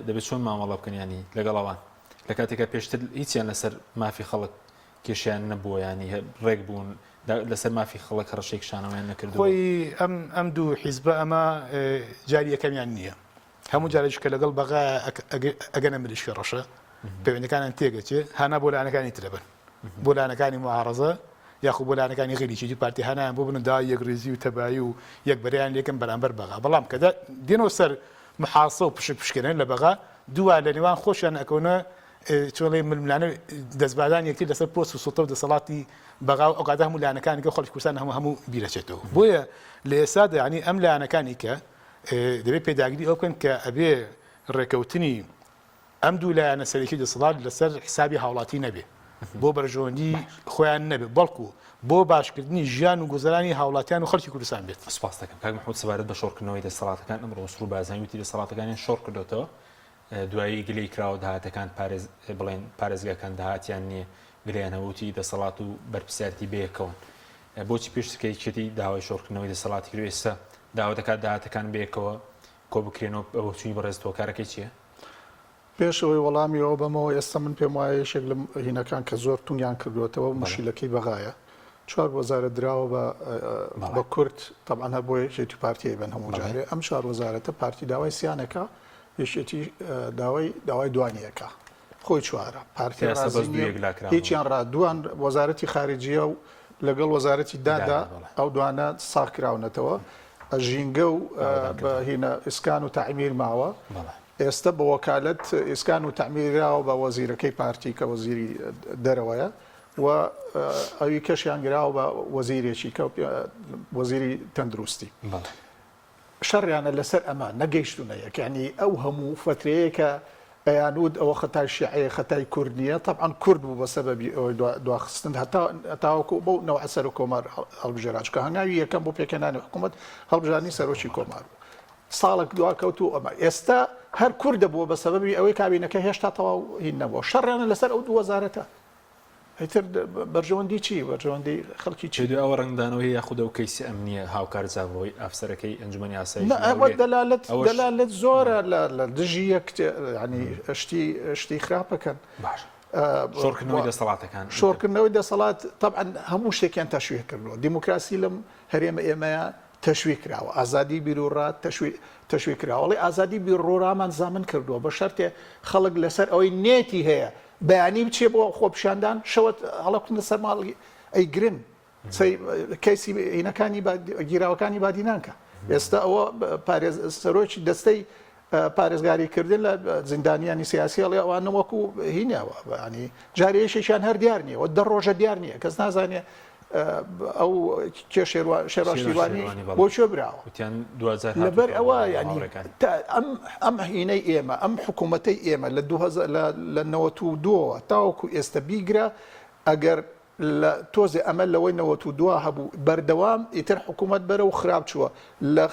Speaker 1: دەبێت چۆن مامەڵە بکەن ینی لەگەڵەوان لە کاتێکە پێشتر هیچیان لەسەر مافی خەڵک کێشیان نەبووە ینی ڕێک بوون لەسەر مافی خەڵک ڕەشێک شانەوەیان نەکردو
Speaker 3: خۆی ئەم دوو حیزبە ئەمە جاری یەکەمیان نییە هەموو جارێک کە لەگەڵ بەغا ئەگەنە ملیشکە ڕەشە پەیوەندەکانیان تێگەچێ هانا بۆ لایەنەکانی ترەبن بۆ لایەنەکانی معارەزە یاخو بۆ لایەنەکانی غیریکی پارتی هانایان بۆ بنن دا یەکڕێزی و تەبایی و یەکبەریان لێکن بەرامبەر بەغا بەڵام کە دێنەوە سەر محاسە و پشکێنن لە بەغا دووە لە نێوان خۆشیان ئەکەونە چۆڵێ ململانە دەستبادان یەکتر لەسەر پۆست و سوڵتە و دەسەڵاتی بەغا و ئەوقاتە هەموو لایەنەکانیکە خەڵکی کوردستان هەموو بیرەچێتەوە بۆیە لە ئێستادا ینی ئەم لایەنەکانی کە دەبێت پێداگیری ئەو بکەن کە ئەبێ ڕێکەوتنی ئەم دوو لایەنە سەرەکی دەسەڵات لەسەر حسابی هاوڵاتی نەبێ بۆ بەرژەوەندی خۆیان نەبێت بەڵکو بۆ باشکردنی ژیان و گوزەرانی هاوڵاتیان و خەڵکی کوردستان بێت
Speaker 1: سپاس دەکەم کاک محمود سەبارەت بە شۆڕکردنەوەی دەسەڵاتەکان ئەمڕۆ سروو بازانی وتی دەسەڵاتەکانیان شۆڕ کردوتەوە دوایی گلەی کراوە داهاتەکان بڵێن پارێزگاکان داهاتیان نییە گلەیانەوەتی دەسەڵات و بەرپرسیارەتی بەیەکەون بۆچی پێشتکەی چێتی داوای شۆڕکردنەوەی دەسەڵاتی کرد ئێستا داوا دەکات داهاتەکان بەیەکەوە کۆ بکرێنەوە بە چووی بەڕێزتەوە کارەکەی چییە؟
Speaker 2: پێشەوەی وەڵامیەوە بەمەوە ئێستا من پێم وایە یەکێک لە هینەکان کە زۆر تونیان کردوێتەوە مشیلەکەی بەغایە چوار وەزارەت دراوە بە کورد تەبعاً هەر بۆ یەکێتی پارتیای بن هەموو جارێ ئەم چوار وەزارەتە پارتی داوای سیانەکە یەکێتی داوای دوانیەکە خۆی چوارە پارتی هیچیان ڕادوان وەزارەتی خارجیە و لەگەڵ وەزارەتی دادا ئەو دوانە ساغکراونەتەوە ژینگە و بە هینە ئیسکان و تعمیر ماوە ئێستا بە وەکالەت ئیسکان و تعمیراوە بە وەزیرەکەی پارتی کە وەزیری دەرەوەیە و ئەوی کەشیان گراوە بە وەزیرێکی کە وەزیری تەندروستی شەڕیانە لەسەر ئەمە نەگەیشتونە یەکانی ئەو هەموو فترەیە کە يانود أو خطاي شيعية خطاي كردية طبعا كرد بسبب دو خستن حتى تاوكو بو نوع سر كومار هەڵبژێراج کە هەنگاوی یەکەم بۆ پێکەنانی حکوومەت هەڵبژانی سەرۆکی کۆمار بوو ساڵێک دوا کەوتو ئەمە ئێستا هەر کوردە بووە بە سەبەبی ئەوەی کابینەکە هێشتا تەواو هین نەبووە شەڕیانە لەسەر ئەو دوو وەزارەتە هیتر بەرژەوەندی چی بەرژەوەندی خەڵکی چی
Speaker 1: دوای ئەوە ڕنگدانەوەی یاخود ئەو کەیسی ئەمنیە هاوکار جاڤۆی ئافسەرەکەی ئەنجومەنی ئاسایی
Speaker 2: ئەوە دەلالەت زۆرە لە دژی یەک ینی شتی خراپەکەن
Speaker 1: باش شۆڕکردنەوەی دەسەڵاتەکان
Speaker 2: شۆڕکردنەوەی دەسەڵات طبعا هەموو شتێکیان تەشویق کردنەوە دیموکراسی لەم هەرێمە ئێمەیە تەشویق کراوە ئازادی بیرروڕات تەشویق کراوەڵی ئازادی بیرڕۆرامان زامن کردووە بە شەرتێ خەڵک لەسەر ئەوەی نێتی هەیە بەیانی بچێ بۆ خۆپشاندان شەوت هەڵەکردنە سەر ماڵی ئەی گرن کەیسی هینەکانی گیراوەکانی بادینانکە ئێستا ئەوە سەرۆکی دەستەی پارێزگاریکردن لە زیندانیانی سیاسی هەڵێ ئەوانە وەکو هینەوە ینی جارێشیان هەر دیار نییە و دە ڕۆژە دیار نییە کەس نازانێ ئەو شێڕاشتیوانی بۆ چێ براوە لەبەر ئەوە ینی ئەم هینەی ئێمە ئەم حکوومەتەی ئێمە لە 92 تاوەکو ئێستا بیگرە ئەگەر لە تۆزێ ئەمە لەوەی 92 هەبوو بەردەوام ئیتر حکوومەت بەرە و خراپ چووە لە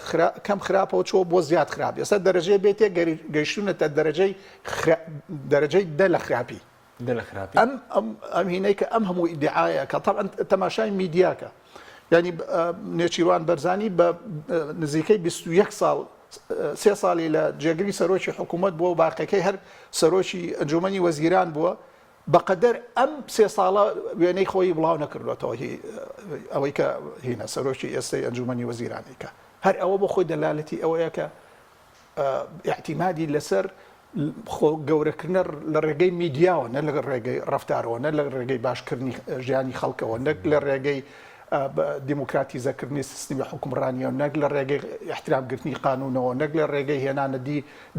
Speaker 2: کەم خراپەوە چوە بۆ زیاد خراپ ئێستا دەرەجەی بێتێ گەیشتونەتە دەرەجەی دە لە خراپی ئەم هینەی کە ئەم هەموو ئیدعایە کە طبعا تەماشای میدیاکە ینی نێچیروان بەرزانی بە نزیکەی 21 ساڵ 3 ساڵی لە جێگری سەرۆکی حکوومەت بووە و باقیەکەی هەر سەرۆکی ئەنجومەنی وەزیران بووە بەقەدەر ئەم 3 ساڵە وێنەی خۆی بڵاو نەکردوێتەوە ئەوەی کە هینە سەرۆکی ئێستای ئەنجومەنی وەزیرانێکە هەر ئەوە بۆ خۆی دەلالەتی ئەوەیە کە احتیمادی لەسەر گەورەکردنە لە ڕێگەی میدیاوە نە لە ڕێگەی ڕفتارەوە نە لە ڕێگەی باشکردنی ژیانی خەڵکەوە نەک لە ڕێگەی دیموکراتیزەکردنی سیستمی حکومڕانیەوە نەک لە ڕێگەی احترامگرتنی قانونەوە نەک لە ڕێگەی هێنانە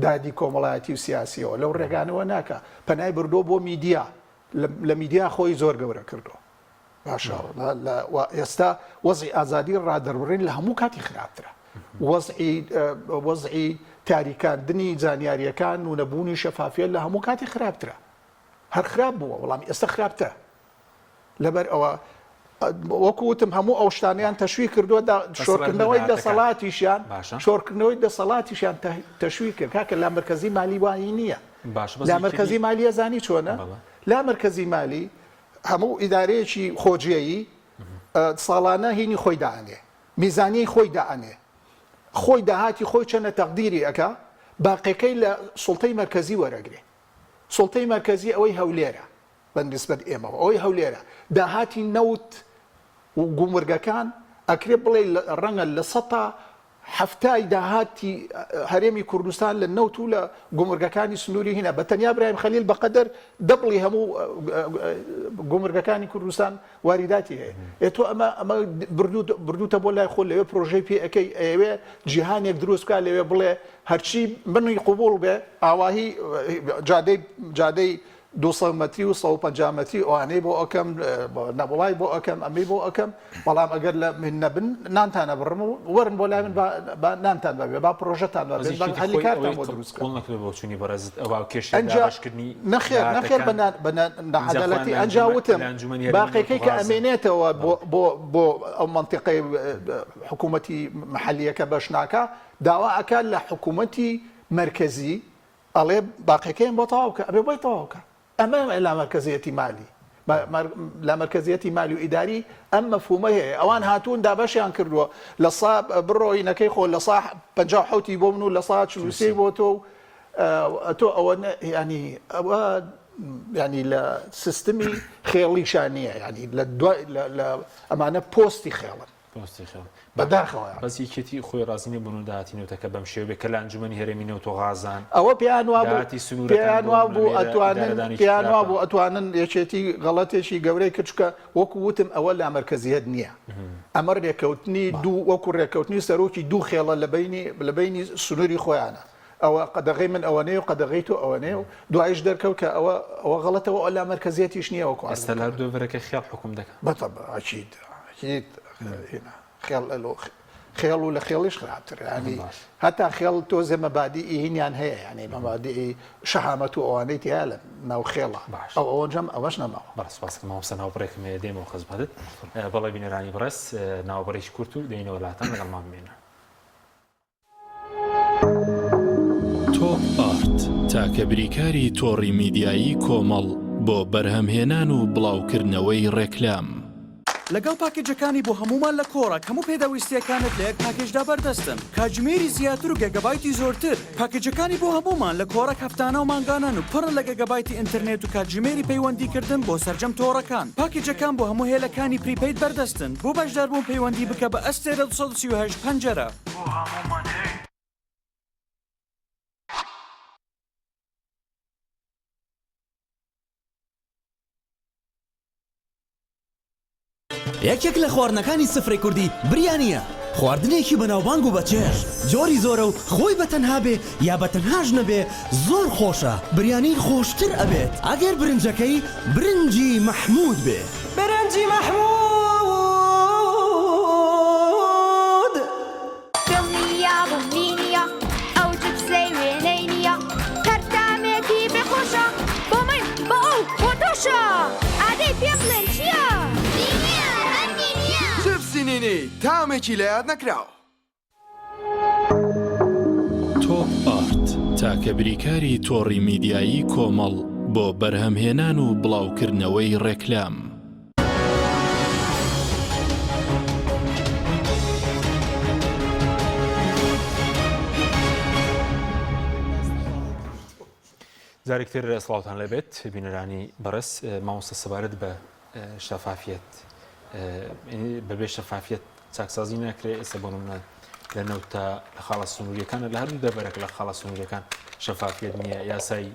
Speaker 2: دادی کۆمەڵایەتی و سیاسیەوە لەو ڕێگانەوە ناکە پەنای بردۆ بۆ میدیا لە میدیا خۆی زۆر گەورە کردو باشە ئێستا وەزعی ئازادی ڕادەربڕین لە هەموو کاتی خراپترە وەزعی تاریکاندنی زانیاریەکان و نەبوونی شەفافیت لە هەموو کاتی خراپترە هەر خراپ بووە وەڵامی ئێستا خراپتە لەبەر ئەوە وەکوتم هەموو ئەو شتانیان تەشویق کردووە شۆڕکردنەوەی دەسەڵاتیشیان تەشویق کرد کاکە لا مرکزی مالی وایی نییە لا مرکزی مالیە زانی چۆنە لا مرکزی مالی هەموو ئیدارەیەکی خۆجیایی ساڵانە هینی خۆی داانێ میزانی خۆی داانێ خۆی داهاتی خۆی چەنە تەقدیری ئەکا باقیەکەی لە سوڵتەی مرکزی وەرەگرێ سوڵتەی مرکزی ئەوەی هەولێرە بەنسبەت ئێمەوە ئەوەی هەولێرە داهاتی نەوت و گومرگەکان ئەکرێ بڵێ ڕەنگە لە سەتا هەفتای داهاتی هەرێمی کوردستان لە نەوت و لە گومرگەکانی سنووری هینە بە تەنیا برایم خەلیل بەقەدەر دەبڵی هەموو گومرگەکانی کوردستان واریداتی هەیە تۆ ئەمە بردوتە بۆ لای خۆ لەوێ پرۆژەی پێەکەی ئەوێ جیهانێک دروست بکات لەوێ بڵێ هەرچی بنووی قوبوڵ بێ ئاواهی جادەی 200 متری و 150 متری ئەوانەی بۆ ئەەکەم نەبڵای بۆ ئەەکەم ئەمەی بۆ ئەەکەم بەڵام ئەگەر لە من نەبن نانتانە بڕم و وەرن بۆ لای من نانتان بێ با پرۆژەتان هەلیکارتان بۆ دروست
Speaker 1: بۆچوونی بەڕێزت ئەوە کێشەکردنی
Speaker 2: نەخێر نەعەدالەتی ئەنجاوتم باقیەکەی کە ئەمێنێتەوە بۆ ئەو منطقەی حکوومەتی محەلیەکە بەشناکە داوا ئەکات لە حکوومەتی مرکزی ئەڵێ باقیەکەیان بۆ تەواوکە ئەبێ بۆی تەواوکە ئەمە لا مرکزیەتی مالی لا مرکزیەتی مالی و ئیداری ئەم مەفهومە هەیە ئەوان هاتوون دابەشیان کردووە لە سا بڕۆینەکەی خۆ لە سا 57 بۆ من و لە سا 43 بۆ تۆ ئەوە ینی ئەوە ینی لە سیستمی خێڵیشانیە ینی لە ئەمانە پۆستی خێڵن بەداخەوە
Speaker 1: بەس یەکێتی خۆی ڕازینە بوون و داهاتینەوەتەکە بەم شێوە کە لە ئەنجومەنی هەرێمی نەوت و غازان
Speaker 2: ئەوە پیان وا بوو ئەتوانن یەکێتی غەڵەتێکی گەورەی کچکە وەکو وتم ئەوە لا مرکزیەت نییە ئەمە ڕێکەوتنی وەکو ڕێکەوتنی سەرۆکی دوو خێڵە لە بینی سنووری خۆیانە ئەوە قەدەغی من ئەوەنەیە و قەدەغی تۆ ئەوەنەیە و دوایش دەرکەوت کە ئەوە غەڵەتەوە ئەو لا مرکزیەتیش نییە وەکو
Speaker 1: ئێستا لە هەردوو بەرەکە خێڵ حکوم دەکات
Speaker 2: بەتەبە ئەچیت خێڵ خێڵ و لە خێڵیش خراپتر ینی هەتا خێڵ تۆزە مەبادی هینیان هەیە ینی مەبادی شەهامەت و ئەوانەی تیا لە ناو خێڵە ئەو ئەوەنجەم ئەوەش نەماوە
Speaker 1: بەڕسپاسکە مامۆستا ناوبڕێکم دێمەوە خزمەتت بەڵێ بینەرانی بەڕێز ناوبڕێکی کورت و دێنەوە لاتان لەگەڵمان بمێنە
Speaker 4: تۆپ ئارت تاکە بریکاری تۆڕی میدیایی کۆمەڵ بۆ بەرهەمهێنان و بڵاوکردنەوەی ڕێکلام
Speaker 5: لەگەڵ پاکێجەکانی بۆ هەمومان لە کۆڕە هەموو پێداویستیەکانت لە یەک پاکێجدا بەردەستن کاتژمێری زیاتر و گەگەبایتی زۆرتر پاکێجەکانی بۆ هەمومان لە کۆڕە هەفتانە و مانگانان و پڕن لە گەگەبایتی ئینتەرنێت و کاتژمێری پەیوەندیکردن بۆ سەرجەم تۆڕەکان پاکێجەکان بۆ هەموو هێلەکانی پریپەید بەردەستن بۆ بەشداربوون پەیوەندی بکە بە ئەستێرە 238 پەنجەرە
Speaker 6: یەکێک لە خواردنەکانی سفرەی کوردی بریانیە خواردنێکی بەناوبانگ و بەچێژ جۆری زۆرە و خۆی بەتەنها بێ یا بەتەنهاش نەبێ زۆر خۆشە بریانی خۆشتر ئەبێت ئەگەر برنجەکەی برنجی مەحموود بێ برنجی مەحموود
Speaker 7: دڵنیا بمبینیە ئەو جبسەی وێنەی نییە هەرتامێکی بێخۆشە بۆ من بە ئەو بۆ تۆشە ئادەی پێ بڵێن چییە؟
Speaker 8: سینینی تامێکی لە یاد نەکراوە
Speaker 4: تۆپ ئارت تاکە بریکاری تۆڕی میدیایی کۆمەڵ بۆ بەرهەمهێنان و بڵاوکردنەوەی ڕێکلام
Speaker 1: جارێکتر سڵاوتان لەبێت بینەرانی بەڕێز مامۆستا سەبارەت بە شەفافیەت بەبێ شەفافیەت چاکسازی ناکرێت ئێستا بۆ منە لە نەوتە لە خاڵە سنووریەکانە لە هەردوو دەبەرێک لە خاڵە سنووریەکان شەفافیەت نییە یاسای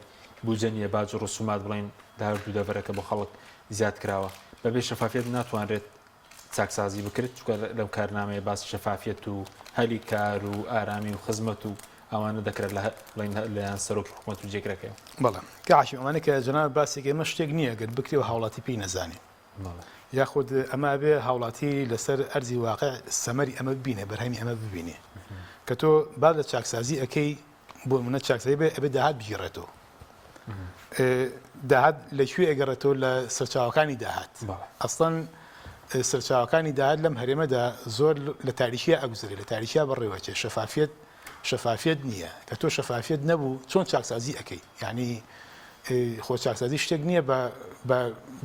Speaker 1: بودجە نیە باج و ڕسومات بڵین لە هەردوو دەبەرەکە بۆ خەڵک زیاد کراوە بەبێ شەفافیەت ناتوانرێت چاکسازی بکرێت چونکە لەم کارنامەیە باسی شەفافیەت و هەلی کار و ئارامی و خزمەت و ئەوانە دەکرێت لەیان سەرۆکی حکوومەت و جێگرەکەیەوە
Speaker 3: بەڵێ کاشی ئەوانە کە جەناب باسێک ئێمە شتێک نییە گەر بکرێەوە هاوڵاتی پێی نەزانێ یاخود ئەمە بێ هاوڵاتی لەسەر ئەرزی واقع سەمەری ئەمە ببینێ بەرهەمی ئەمە ببینێ کە تۆ بعد لە چاکسازی ئەەکەی بۆ منە چاکسازی بێ ئەبێ داهات بگیڕێتەوە داهات لەکوێ ئەگەڕێتەوە لە سەرچاوەکانی داهات ئەسڵەن سەرچاوەکانی داهات لەم هەرێمەدا زۆر لە تاریخیا ئەگوزرێت لە تاریخیا بەڕێوەچێ شەفافیت نییە کە تۆ شەفافیت نەبوو چۆن چاکسازی ئەەکەی یعنی خۆ چاکسازی شتێک نییە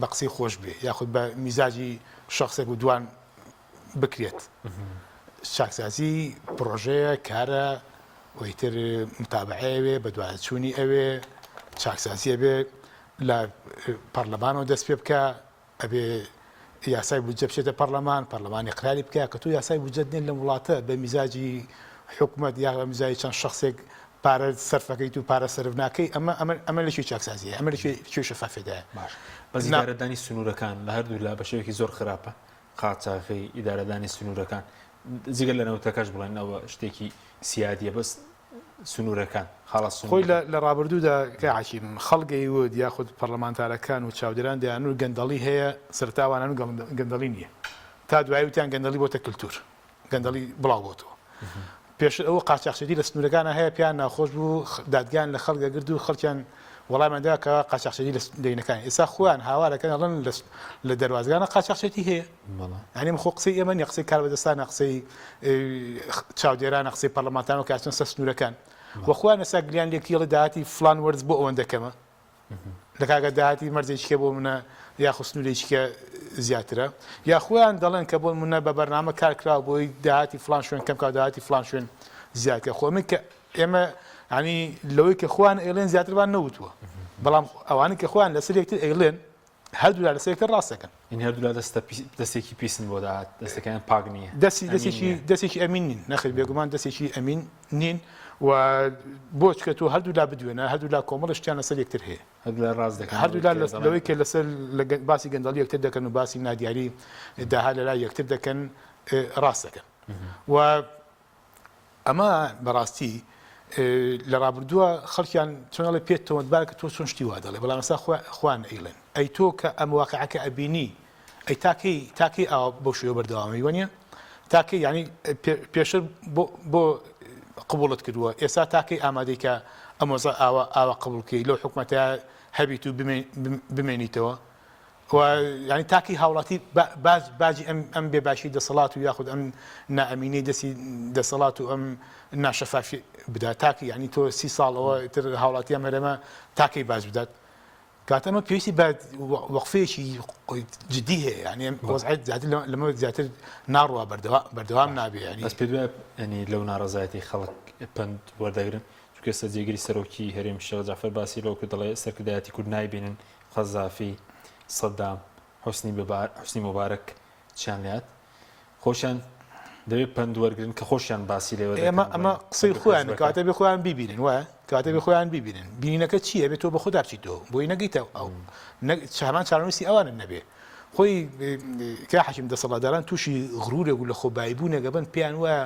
Speaker 3: بە قسەی خۆش بێ یاخود بە میزاجی شخصێک و دوان بکرێت چاکسازی پرۆژەیە کارە وەیتر متابعەیەوێ بە دوایچوونی ئەوێ چاکسازیە بێ لە پەرلەمانەوە دەست پێ بکە ئەبێ یاسای بودجە بچێتە پەرلەمانی قراری بکە کە تۆ یاسای بودجەت نێن لە وڵاتە بە میزاجی حکوومەت یا بە میزاجی چەند شخصێک پارە سەرفەکەیت و پارە سەرف ناکەی ئەمە لەکوێ چاکسازیە ئەمە لەکوێ شەفافیەتە
Speaker 1: باش بەس ئیدارەدانی سنوورەکان لە هەردوو لە بەشێوەیەکی زۆر خراپە قاچاقی ئیدارەدانی سنوورەکان جگە لە نەوتەکەش بڵێنەوە شتێکی سیادیە بەس سنوورەکان خاڵە
Speaker 3: خۆی لە ڕابردوودا کەعاچیم خەڵگەی ود یاخود پەرلەمانتارەکان و چاودێران دەیان و گەندەڵی هەیە سەرتاوانان و گەندەڵی نییە تا دوایی وتیان گەندەڵی بۆتە کللتور گەندەڵی بڵاو بۆتەوە پێش ئەوە قاچاقچێتی لە سنوورەکانە هەیە پیان ناخۆش بوو دادگان لە خەڵگە گرد و خەڵکیان وەڵاماندا کە قاچاقچێتی لە دەینەکان ئێستا خۆیان هاوارەکەن ئەڵەن لە دەروازگانە قاچاقچێتی هەیە ینی خۆ قسەی ئێمە قسەی کاربەدەستانە قسەی چاودێرانە قسەی پەرلەمانتان و کاچن سەر سنوورەکان وەخوایان ئێستا گریان لێکیڵی داهاتی فلان وەرز بۆ ئەوەندەکەمە لە کاگە داهاتی مەرجێکیکە بۆ منە یاخو سنوورێکیکە زیاترە یا خۆیان دەڵێن کە بۆ منە بە بەرنامە کارکراوە بۆی داهاتی فلان شوێن کەم کا داهاتی فلان شوێن زیاتکە خۆ من کە ئێمە ینی لەوەی کە خۆیان ئێڵێن زیاتربان نەوتووە بەڵام ئەوانە کە خۆیان لەسەر یەکتر ئێڵێن هەردوولا لەسەر یەکتر ڕاستەکەن
Speaker 1: این هەردوولا دەستێکی پیسن بۆ داهات دەستەکەیان پاک نییە
Speaker 3: دەستێکی ئەمین نین نەخێت بێگومان دەستێکی ئەمین نین و بۆ چکە تۆ هەردوولا بدوێنە هەردوولا کۆمەڵشتیان لەسەر یەکتر هەیە هەردوولا لەوەی کە لەسەر باسی گەندەڵی یەکتر دەکەن و باسی نادیاری داها لەلای یەکتر دەکەن ڕاستەکەن و ئەمە بەڕاستی لە ڕابردووە خەڵکیان چۆنڵی پێت تۆمەتبار کە تۆ چۆن شتی وا دەڵێ بەڵام ئێستا خوان ئەیڵێن ئەی تۆ کە ئەم واقعەکە ئەبینی ئەی تاکەی ئەوە بەو شێوە بەردەوامەی وەنیە تاکەی ینی پێشتر بۆ قبولت کردووە ئێستا تاکەی ئامادەی کە ئەمۆزە ئاوا قبولکەی لەو حکوومەتە هەبیت و بمێنیتەوە ینی تاکی هاوڵاتی باجی ئەم بێباشی دەسەڵات و یاخود ئەم نائەمینەی دەستی دەسەڵات و ئەم ناشەفافی بدات تاکی ینی تۆ 30 ساڵەوە تر هاوڵاتی ئەم هەرێمە تاکەی باز بدات کاتەمە پێویستی وەقفەیەکی جدی هەیە ینی وەزعیت لەمە زیاتر ناڕوە بەردەوام نابێ ینی
Speaker 1: بەس پێ دوایە ینی لەو ناڕەزایەتی خەڵک پند وەردەگرن چونکە ئێستا جێگیری سەرۆکی هەرێم شێخ جعفەر باسی لەوە کرد دەڵێ سەرکردایەتی کورد نایبینن قەزافی سەدام حوسنی مبارەک چیان لات خۆشیان دەوێت پند وەرگن کە خۆشیان باسی لێوە
Speaker 3: ئەمە قسەی خۆیان کاتە بێ خۆیان بیبینن وایە کاتە بێ خۆیان بیبینن بینینەکە چییە بێت تۆ بە خۆدا بچیتەوە بۆی نەگەیتەوە ئەو هەمان چارەنووسی ئەوانن نەبێ خۆی کا حەکیم دەسەڵاتداران تووشی غرورێک و لە خۆبایبوونێکە بن پێیان وایە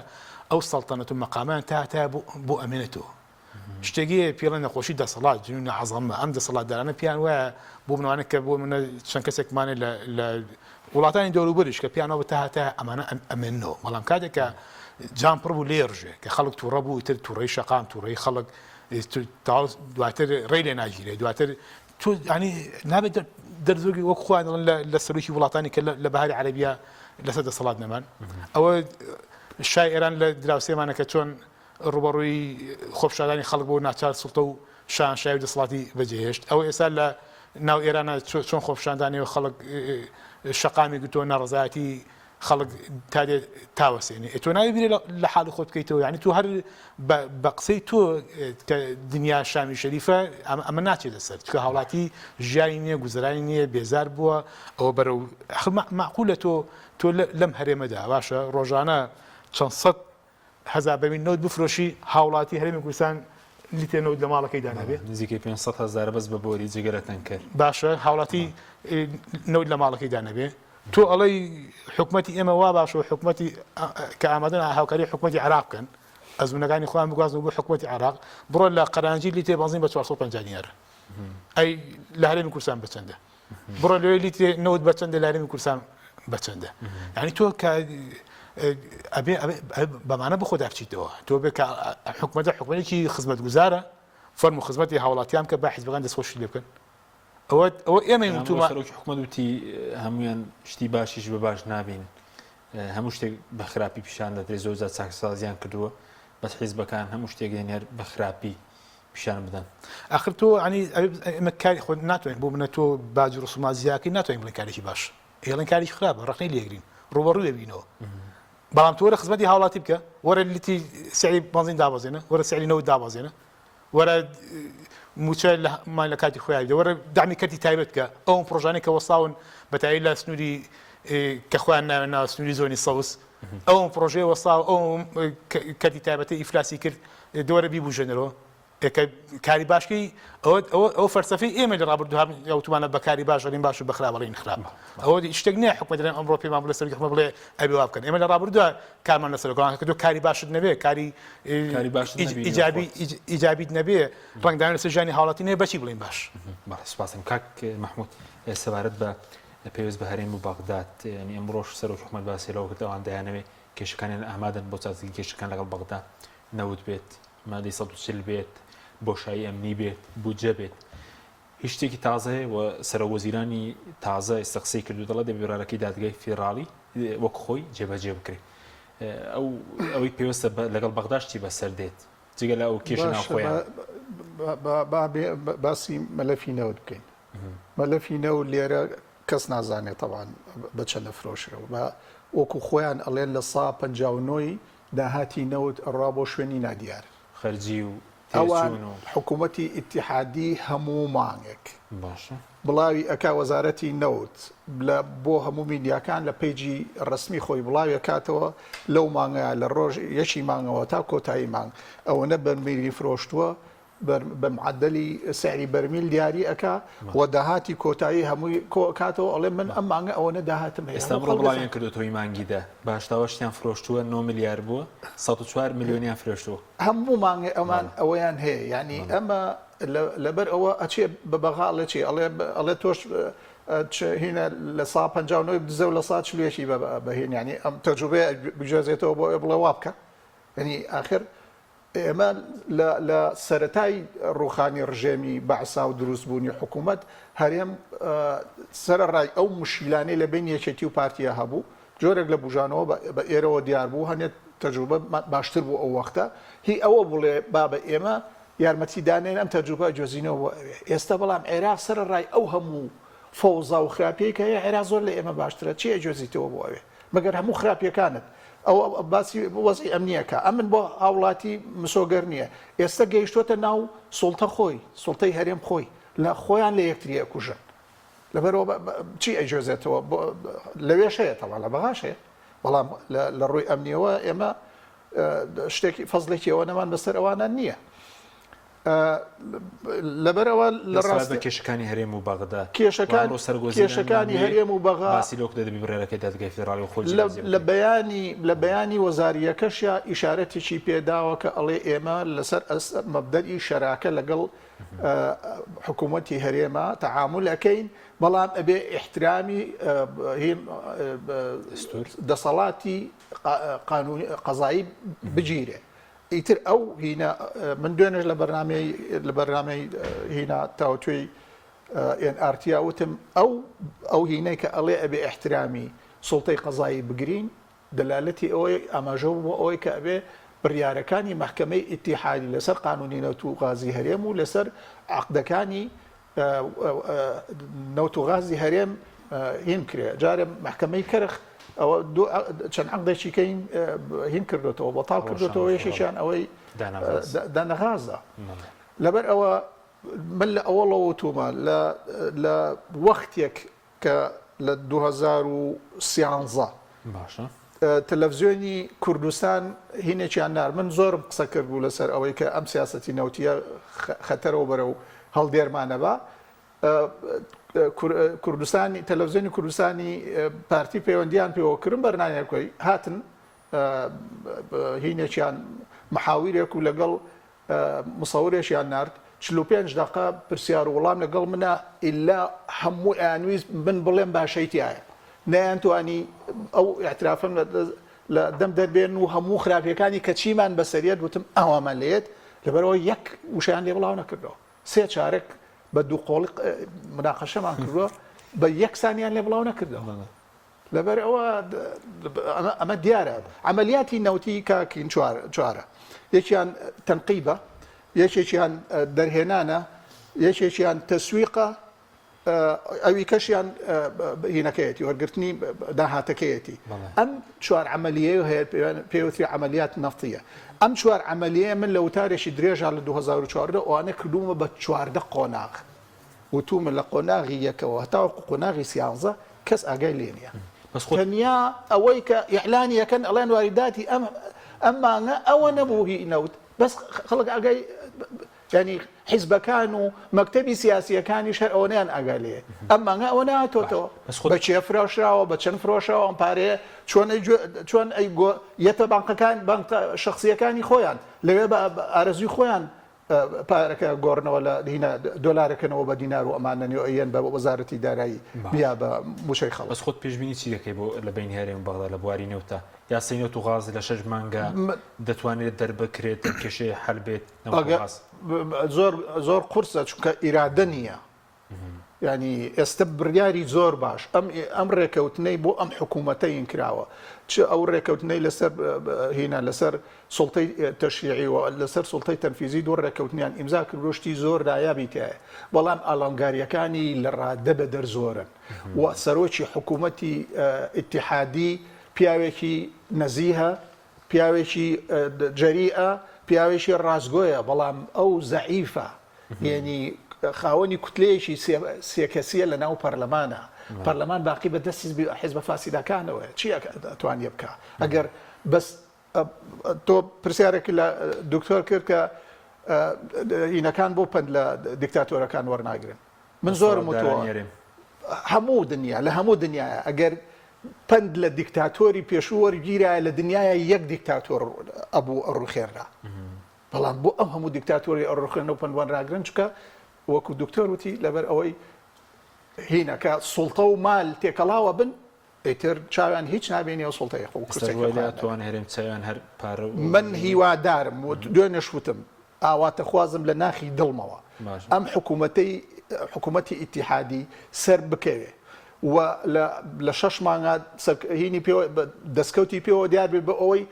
Speaker 3: ئەو سەڵتەنەت و مەقامان تا بۆ ئەمێنێتەوە شتێکی پێڵێن نەخۆشی دەسەڵات جنون عەزەمە ئەم دەسەڵاتدارانە پێیان وایە بۆ منوانە کە بۆ منە چەند کەسێکمانێت لە وڵاتانی دەوروبەریش کە پیانەوە تا ئەمانە ئەمێنەوە بەڵام کاتێکە جام پڕ بوو لێرژێ کە خەڵک تووڕە بوو تر تووڕەی شەقام تووڕەی خەڵک دواتر ڕێ لێ ناگیرێ دواتر ینی نابێت دەرزۆگی وەک خۆیان لە سەرۆکی وڵاتانی کە لە بەهاری عەرەبیا لەسەر دەسەڵات نەمان ئەوە شای ئێران لە دراوسێمانە کە چۆن ڕوبەڕووی خۆپشادانی خەڵک بۆ ناچار سوڵتە و شانشای و دەسەڵاتی بەجێهێشت ئەوە ئێستا لە ناو ئێرانە چۆن خۆپشاندانی و خەڵک شەقامی گوتۆ ناڕزایەتی خەڵک تاوەسێنێ تۆ ناوی بیرێ لە حاڵی خۆت بکەیتەوە ینی تۆ هەر بە قسەی تۆ کە دنیا شامی شەریفە ئەمە ناچێت دەسەر چکە هاوڵاتی ژیانی نییە گوزرانی نییە بێزار بووە ئەوە بەرەو معقولە تۆ لەم هەرێمەدا باشە ڕۆژانە چەند سەد هەزار بەرمیل نەوت بفرۆشی هاوڵاتی هەرێمی کوردستان لیتێنەوت لە ماڵەکەی دانابێ
Speaker 1: نزیکەی 500,000 بەس بە بۆری جگەرەتەن کرد
Speaker 3: باشە هاوڵاتی نەوت لە ماڵەکەی دانەبێ تۆ ئەڵەی حکوومەتی ئێمە وا باشە و حکوومەتی کە ئامادەن هاوکاری حکوومەتی عێراق بکەن ئەزمونەکانی خۆیان بگوازن بۆ حکوومەتی عێراق بڕۆ لە قەرانجی لیتێ بەنزین بە 450 دینار ئەی لە هەرێمی کوردستان بچەندە بڕۆ لەوێ لیتێ نەوت بەچەندە لە هەرێمی کوردستان بەچەندە ینی تۆ کە بەمانە بە خۆدا بچیتەوە تۆ بێ کە حکوومەتێکی خزمەت گوزارە فەرم و خزمەتی هاوڵاتیان کە با حیزبەکان دەستخۆشی لێ بکەن ئەوە ئێمە وتومە
Speaker 1: حکوومەت وتی هەمویان شتی باشیش بە باش نابین هەموو شتێک بە خراپی پیشان دەدرێت زۆر چاکسازیان کردووە بەس حیزبەکان هەموو شتێک دێنێر بە خراپی پیشان بدەن
Speaker 3: ئاخر تۆ ینی ئەمە کاری خۆ ناتوانین بۆ منە تۆ باج و ڕسومات زیاکەی ناتوانین بڵێن کارێکی باش هێڵن کارێکی خراپە ڕقنەی لێگرین ڕوبەڕوو دەبینەوە بەڵام تۆ وەرە خزمەتی هاوڵاتی بکە وەرە لیتی سعری بنزین دابەزێنە وەرە سعری نەوت دابەزێنە وەرە موچە لە کاتی خۆیان وەرە دامی کەرتی تایبەت بکە ئەو پرۆژانەی کە وەساون بەتایی لە سنووری کە خۆیان ناوێناوە سنووری زۆنی سەوس ئەو پرۆژەیە وەساو ئەو کەرتی تایبەتی ئیفلاسی کرد دۆرە بیبوژێنەرەوە کاری باشکەی ئەو فەرسەفەی ئێمە لە ڕابردوو یاوتوانە بە کاری باش ئەڵین باش و بە خراپەڵین خراپ ئەوە شتێک نییە حکومەت دەڵێن ئەمڕۆ پێمان بڵێ سەرۆکی حکومەت بڵێ ئەبێ وا بکەن ئێمە لە ڕابردووە کارمان لەسەرەکەوان کە تۆ کاری باشت نەبێ کاری ئیجابیت نەبێ ڕەنگدان لەسەر ژیانی هاوڵاتی نەبێ بەچی بڵین باش
Speaker 1: سوپاسم کاک محمود سەبارەت بە پێویست بە هەرێم و بەغداد ینی ئەمڕۆژ سەرۆکی حکومەت باسی لەوە کرد ئەوان دەیانەوێت کێشەکانیان ئامادەن بۆ چاچی کێشەکان لەگەڵ بەغدا نەوت بێت مادەی 140 بێت بۆشایی ئەمنی بێت بودجە بێت هیچ شتێکی تازەیە و سەرۆکوەزیرانی تازە ئێستەقسەی کردو دەڵێ دەبێرارەکەی دادگای فێدراڵی وەک خۆی جێبەجێ بکرێت ئەوەی پێویستە لەگەڵ بەغداشتی بەسەر دێت جگە لە ئەو کێشە ناوخۆیان
Speaker 2: باسی مەلەفی نەوت بکەین مەلەفی نەوت لێرە کەس نازانێت تەوان بەچەندە فرۆشرەوە بە وەکو خۆیان ئەڵێن لە سا 59 داهاتی نەوت ئەڕوا بۆ شوێنی نادیار
Speaker 1: خەرجی و
Speaker 2: ئەوان حکوومەتی ئیتیحادی هەموو مانگێک
Speaker 1: باشە
Speaker 2: بڵاوی ئەکا وەزارەتی نەوت بۆ هەموو میدیاکان لە پێیجی ڕسمی خۆی بڵاوی کاتەوە لەو مانگەیە لە ڕۆژ یەکی مانگەوە تا کۆتایی مانگ ئەوەنە بەرمیلی فرۆشتووە بە معدلی سعری بەرمیل دیاری ئەکا و داهاتی کۆتایی هەمووی کاتەوە ئەڵێ من ئەم مانگە ئەوەنە داهاتم
Speaker 1: ئێستا بڕۆ بڵاویان کردوەوەی مانگیدا باشتاوە شتیان فرۆشتووە 9 میلیارد بووە 104 میلیۆنیان فرۆشتووە
Speaker 2: هەموو مانگە ئەمان ئەوەیان هەیە ینی ئەمە لەبەر ئەوە ئەچێ بە بەغاڵێ چی ئەڵێ تۆش هینە لە سا 59 دزە و لە سا چلوێکی بەهێن ینی ئەم تەجوبێ بجێزێتەوە بۆ بڵێ وا بکە ینی آخر ئێمە لە سەرەتای ڕوخانی ڕژێمی بەعسا و دروستبوونی حکوومەت هەرێم سەرڕای ئەو مشیلانەی لە بین یەکێتی و پارتیە هەبوو جۆرێک لە بژانەوە بە ئێرەوە دیار بوو هەنێت تەجروبە باشتر بوو ئەو وەختە هی ئەوە بڵێ با بە ئێمە یارمەتیدانێن ئەم تەجروبە جۆزینەوە بۆ ئەوێ ئێستا بەڵام عێراق سەرڕای ئەو هەموو فەوزا و خراپەیە کە هەیە عێراق زۆر لە ئێمە باشترە چی ئەجۆزیتەوە بۆ ئەوێ مەگەر هەموو خراپیەکانت ئەو باسی وەزی ئەمنیەکە ئەمن بۆ هاوڵاتی مسۆگەر نییە ئێستا گەیشتۆتە ناو سوڵتە خۆی سوڵتەی هەرێم خۆی لە خۆیان لە یەکتریە کوژن لەبەرەوە چی ئەجۆزێتەوە لەوێش هەیە تەوا لە بەغاش هەیە بەڵام لە ڕووی ئەمنیەوە ئێمە شتێکی فەزلێکی ئەوە نەمان بەسەر ئەوانە نییە لەبەرەوە لە ڕاستە
Speaker 1: کێشەکانی هەرێم و بەغدا
Speaker 2: کێشەکانی هەرێم و بەغا
Speaker 1: باسی لۆک دەبی بڕێرەکەی دادگای فێدراڵی خۆی
Speaker 2: لە بەیانی وەزاریەکەشیا ئیشارەتێکی پێداوە کە ئەڵێ ئێمە لەسەر مەبدەئی شەراکە لەگەڵ حکوومەتی هەرێمە تەعاملەکەین بەڵام ئەبێ احترامی دەسەڵاتی قەزایی بگیرێ ئیتر ئەو هینە من دوێنش لە بەرنامەی هینە تاوتوێی NRT وتم ئەو هینەی کە ئەڵێ ئەبێ احترامی سوڵتەی قەزایی بگرین دەلالەتی ئەوەی ئاماژە بۆ ئەوەی کە ئەبێ بڕیارەکانی محکەمەی ئیتیحادی لەسەر قانونی نەوت و غازی هەرێم و لەسەر عەقدەکانی نەوت و غازی هەرێم هین کرێ جارێ محکەمەی کەرخ ئەوە چەند عەقدێکی کەین هین کردوێتەوە بەتاڵ کردوێتەوە یەکێکیان ئەوەی دانەغازە لەبەر ئەوە من لە ئەوەڵەوە تومە لە وەختێک کە لە 2013
Speaker 1: باشە
Speaker 2: تەلەڤزیۆنی کوردستان هینێکیان نار من زۆرم قسە کرد بوو لەسەر ئەوەی کە ئەم سیاسەتی نەوتیە خەتەرەوە بەرە و هەڵدێرمانەبە کوردستانی تەلەڤزیۆنی کوردستانی پارتی پەیوەندیان پێوەکردن بەرنامەیەکۆی هاتن هینێکیان محاویرێک و لەگەڵ مسەورێکیان نارد 45 دقیقە پرسیار و وەڵام لەگەڵ منە ئیلا هەموو ئەیانویست من بڵێم باشەیتیایە نەیانتوانی ئەو ئاعترافم لە دەم دەربێن و هەموو خراپیەکانی کە چیمان بەسەریەت وتم ئەوەمە لێت لەبەرەوە یەک وشیان لێ بڵاو نەکردەوە سێ چارێک بە دوو قۆڵی مناقەشەمان کردووە بە یەک سانیان لێ بڵاو نەکردەوە لەبەر ئەوە ئەمە دیارە عملیاتی نەوتی کاکین چوارە یەکیان تەنقیبە یەکێکیان دەرهێنانە یەکێکیان تەسویقە ئەوی کەشیان هینەکەیەتی وەرگرتنی داهاتەکەیەتی ئەم چوار عملیە هەیە پێوتری عملیات نەفتیە ئەم چوار عملیە من لە وتارێکی درێژە لە 2014 ئەوانە کردومە بە 14 قۆناغ وتومە لە قۆناغی یەکەوە هەتاوەکو قۆناغی 13 کەس ئاگای لێ نییە تەنیا ئەوەی کە ئیعلانیەکەن ئەڵێن واریداتی ئەم مانگە ئەوە نەبوو هی نەوت بەس خەڵک ئاگای ینی حیزبەکان و مەکتەبی سیاسیەکانی شەر ئەوەیان ئاگالێ ئەم مانگە ئەوە نهاتۆتەوە بە چێ فرۆشراوە بە چەند فرۆشەوە ئەم پارەیە چۆن ئەی یەتە بانقەکان بانک شخصیەکانی خۆیان لەوێ بە ئارەزوی خۆیان پارەکە گۆڕنەوە لە هینە دۆلارەکەنەوە بە دینار و ئەمانەنی ئەیەن بە وەزارەتی دارایی بیا بە موشەی خەڵک
Speaker 1: بەس خۆت پێشبینی چی دەکەی بۆ لە بین هەرێم بەغدا لە بواری نەوتە یاسای نەوت و غاز لە 6 مانگە دەتوانێت دەربکرێت کێشەی حەل بێت
Speaker 2: زۆر قورسە چونکە ئیرادە نییە ینی ئێستا بڕیاری زۆر باش ئەم ڕێکەوتنەی بۆ ئەم حکوومەتەین کراوە چ ئەو ڕێکەوتنەی لەسەر هینە لەسەر سوڵتەی تەشریعیەوە لەسەر سوڵتەی تەنفیزی دوو ڕێکەوتنیان ئیمزا کردشتی زۆر دایابی تایە بەڵام ئاڵنگاریەکانی لە ڕادە بە دەرزۆرن و سەرۆکی حکوومەتی ئیتیحادی پیاوێکی نەزیهە پیاوێکی جەریئە پیاوێکی ڕازگۆیە بەڵام ئەو زەعیفە یعنی خاوەنی کوتلەیەکی سێکەسیە لە ناو پەرلەمانە پەرلەمان باقی بە دەستی حیزبە فاسیدەکانەوە چی ئەتوانێ بکە ئەگەر بەس تۆ پرسیارێکی لە دکتۆر کرد کە هینەکان بۆ پند لە دیکتاتۆرەکان وەرناگرن من زۆرم وتووە هەموو دنیا لە هەموو دنیاە ئەگەر پند لە دیکتاتۆری پێشوەرگیرایە لە دنیاە یەک دیکتاتۆر ئەبوو ئەڕوخێرا بەڵام بۆ ئەم هەموو دیکتاتۆری ئەڕوخێنەوە پندوان ڕاگرن چکە وەکو دکتۆر وتی لەبەر ئەوەی هینە کە سوڵتە و مال تێکەڵاوە بن ئیتر چاویان هیچ نابێنی ئەو سوڵتەیە
Speaker 1: توان هەرێم چاویان هەر پارە
Speaker 2: من هیوادارم و دوێ نەشوتم ئاواتە خوازم لە ناخی دڵمەوە ئەم حکوومەتی ئیتیحادی سەر بکەوێ و لە 6 مانگە هینی دەستکەوتی پێوە دیار بێت بە ئەوەی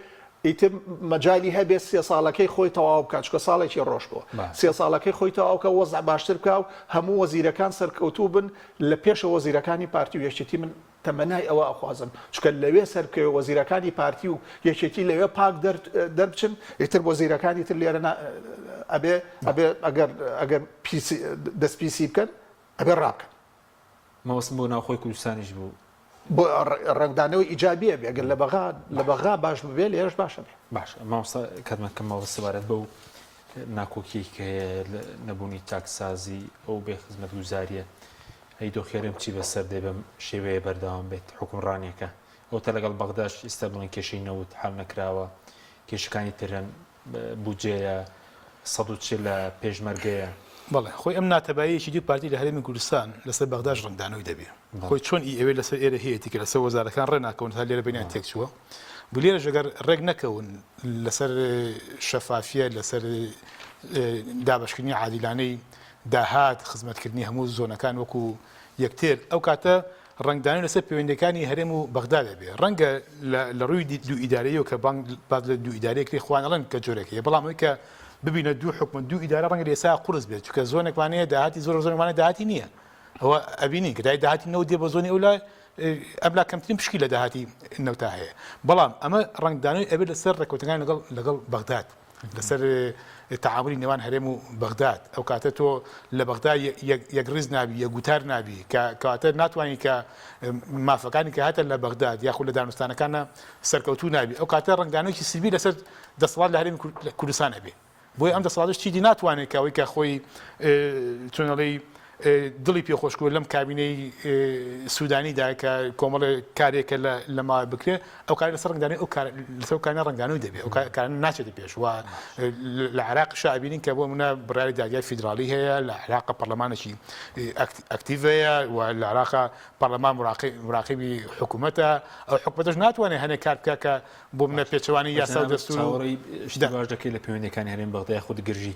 Speaker 2: ئیتر مەجای هەبێت 3 ساڵەکەی خۆی تەواو بکات چکە ساڵێکی ڕۆژ بووە 3 ساڵەکەی خۆی تەواو کە وەزع باشتر بکە و هەموو وەزیرەکان سەرکەوتوو بن لە پێشە وەزیرەکانی پارتی و یەکێتی من تەمەنای ئەوە ئەخوازم چکە لەوێ سەرکەوێ وەزیرەکانی پارتی و یەکێتی لەوێ پاک دەربچن ئیتر وەزیرەکانی تر لێرە ئەبێ ئەگەر دەستپیسی بکەن ئەبێ ڕاکەن
Speaker 1: مەوەسم بۆ ناوخۆی کوردستانیش بوو
Speaker 2: بۆ ڕنگدانەوەی ئیجابیە بێ ئەگەر لە بەغا باش ببێ لێرەش باشە بێ
Speaker 1: باش مامۆستا کەمەوە سەبارەت بەو ناکۆکی کە نەبوونی تاکسازی ئەو بێ خزمەت گوزاریە ئەی دۆخێرم چی بەسەر دێ بەم شێوەیە بەردەوام بێت حکومڕانیەکە ئەو تا لەگەڵ بەغداش ئێستا بڵێن کێشەی نەوت حەڵ نەکراوە کێشەکانی ترن بودجەیە 140 لە پێشمەرگەیە
Speaker 3: بەڵێ خۆی ئەم ناتەباییەکی دوو پارتی لە هەرێمی کوردستان لەسەر بەغداش ڕنگدانەوەی دەبێت خۆی چۆن ئەوێ لەسەر ئێرە هەیەی کە لەسەر وەزارەکان ڕێناکەون تا لێرە بینیان تێک چووە بۆ لێرە ژەگەر ڕێک نەکەون لەسەر شەفافیە لەسەر دابشکردنی عادیلانەی داهات خزمەتکردنی هەموو زۆنەکان وەکو یەکتر ئەو کاتە ڕنگدانی لەسەر پەیوەندەکانی هەرێم و بەغدا دەبێت ڕەنگە لە ڕووی دوو ئیدارەیە و کە بعد لە دوو ئیدارەیەکی خوانەڵەن کە جۆرەکەیە بەڵام ئەوەی کە ببینە دوو حکومت دوو ئیدارە ڕەنگە لێسا قورس بێت چونکە زۆنێکوانەیە داهاتی زۆرمانە داهاتی نییە ئەوە ئەبینین کە دای داهاتی نەوت دێ بە زۆنی ئەولا ئەملا کەمترین پشکی لە داهاتی نەوتا هەیە بەڵام ئەمە ڕنگدانەوەی ئەبێت لەسەر ڕێکوتەکان لەگەڵ بەغداد لەسەر تعاملی نێوان هەرێم و بەغداد ئەو کاتە تۆ لە بەغدا یەک ڕیز نابی یەک گوتار نابی کەواتە ناتوانانی کە مافەکانی کە هاتە لە بەغداد یاخود لە دانوستانەکانە سەرکەوتوو نابی ئەو کاتە ڕنگدانەوەیکی سیبی لەسەر دەسەڵات لە هەرێمی کوردستان هەبێ بۆی ئەم دەسەڵاتش چیدی ناتوانێت کەوەی کە خۆی چۆنەڵی دڵی پێخۆشکوە لەم کابینەی سوودانیدا کە کۆمەڵی کارێکە لە ماوە بکرێ ئەو کار لەسەر ڕنگدانی لەسەر کارە ڕنگدانەوەی دەبێت ئەو کارە ناچێتە پێش و لە عێراق شابینین کە بۆ منە بڕیاری دادگای فیدراڵی هەیە لە عێراق پەرلەمانێکی ئەکتیڤەیە و لە عێراق پەرلەمان مراقبی حکوومەتە ئەو حکوومەتش ناتوانێت هەنێک کار بکە کە بۆ منە پێچەوانی یاسا و دەستور
Speaker 1: باش دەکەی لە پەیوەندەکانی هەرێم بەغدای خود گرژی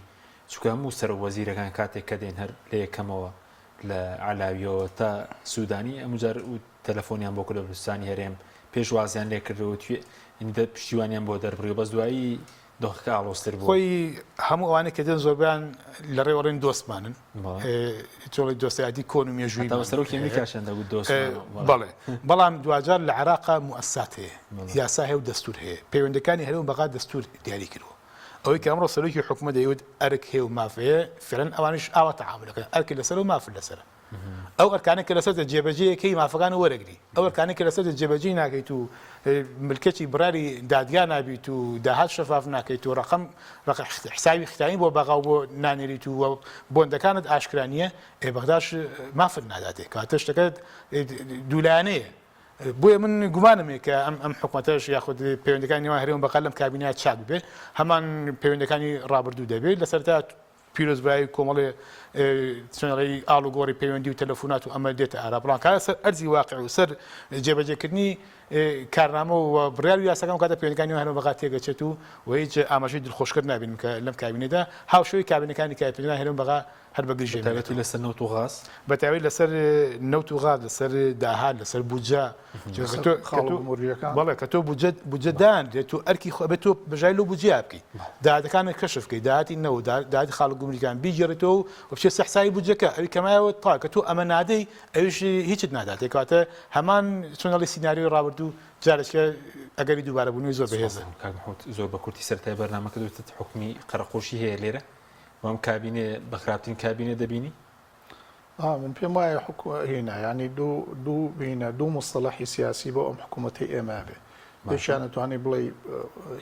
Speaker 1: چکە هەموو سەر وەزیرەکان کاتێک کە دێن هەر لە یەکەمەوە لە علاویەوە تا سوودانی ئەمجار و تەلەفۆنیان بۆ کوردستانی هەرێم پێشوازیان لێ کردەوە توێ پشتیوانیان بۆ دەربڕی بەس دوایی دۆخەکە ئاڵۆستر بوو
Speaker 3: خۆی هەموو ئەوانەی کە دێن زۆربیان لە ڕێوەڕێن دۆستمانن تۆڵی دۆستایەتی کۆن و مێژووی
Speaker 1: سەرۆکی ئەمریکاشیان دەبوو دۆست
Speaker 3: بەڵێ بەڵام دوجار لە عێراقا موەسسات هەیە یاسا هەیە و دەستور هەیە پەیوەندەکانی هەرێم بەغا دەستور دیاری کردووە ئەوەی کە ئەمڕۆ سەرۆکی حکوومەت دەیوت ئەرک هەیە و مافەیە فێرەن ئەوانش ئاوا تەعاملەکەن ئەرکی لەسەر و مافر لەسەرە ئەو ئەرکانێک کە لەسەر جێبەجێیەکەی مافەکان وەرەگری ئەو ئەرکانێک کە لەسەر جێبەجێی ناکەیت و ملکەتی براری دادگا نابیت و داهات شەفاف ناکەیت و ڕقم حسابی ختانی بۆ بەغا و بۆ نانێریت و بۆندەکانت ئاشکرانیە بەغداش مافر ناداتێت کاتە شتەکەت دوولایانەیە بۆیە من گومانمێ کە ئەم حکوومەتەش یاخود پەیوەندەکانی نێوان هەرێم بەقال لەم کابینەیە چاک بێت هەمان پەیوەندەکانی ڕابردوو دەبێت لەسەرتا پیرۆزبایی کۆمەڵێ چۆنەڵی ئاڵوگۆڕی پەیوەندی و تەلەفۆنات و ئەمە دێتە ئارا بڵان کارە سەر ئەرزی واقع و سەر جێبەجێکردنی کارنامە و بڕیار و یاساکان کاتە پەیوەندەکانی هەرێم بەغا تێگەچێت و هیچ ئاماژەی دڵخۆشکرد نابین کە لەم کابینەدا هاوشەوەی کابینەکانی پەیوەندەکانی هەرێم بەغا هەر بەگرژێ
Speaker 1: تایبەتی لەسەر نەوت و غاز
Speaker 3: بەتاوی لەسەر نەوت و غاز لەسەر داهات لەسەر بودجە بەڵێ کە تۆ بودجەدان دێت و ئەرکی بێت تۆ بەژای لەو بودجیا بکەیت داهاتەکانت کەشف بکەیت داهاتی نەوت داهاتی خاڵک گومریکان بیجێڕێتەوە و بچێت سەحسایی بودجەکە ئەوی کەمایەوە تا کە تۆ ئەمە نادەی ئەویش هیچت ناداتێت کاتە هەمان چۆنەڵی سیناریۆی ڕابردوو جارێکە ئەگەری دووبارە بوونی زۆر بەهێزە
Speaker 1: زۆر بە کورتی سەرەتای بەرنامەکە دوتت حکمی قەرەقۆشی هەیە لێرە وام کابینێ بەخراپترین کابینێ دەبینی
Speaker 2: من پێم وایە هێنا ینی دوو مستەڵەحی سیاسی بۆ ئەم حکوومەتی ئێمە بێ پێشیان دەتوانێت بڵێ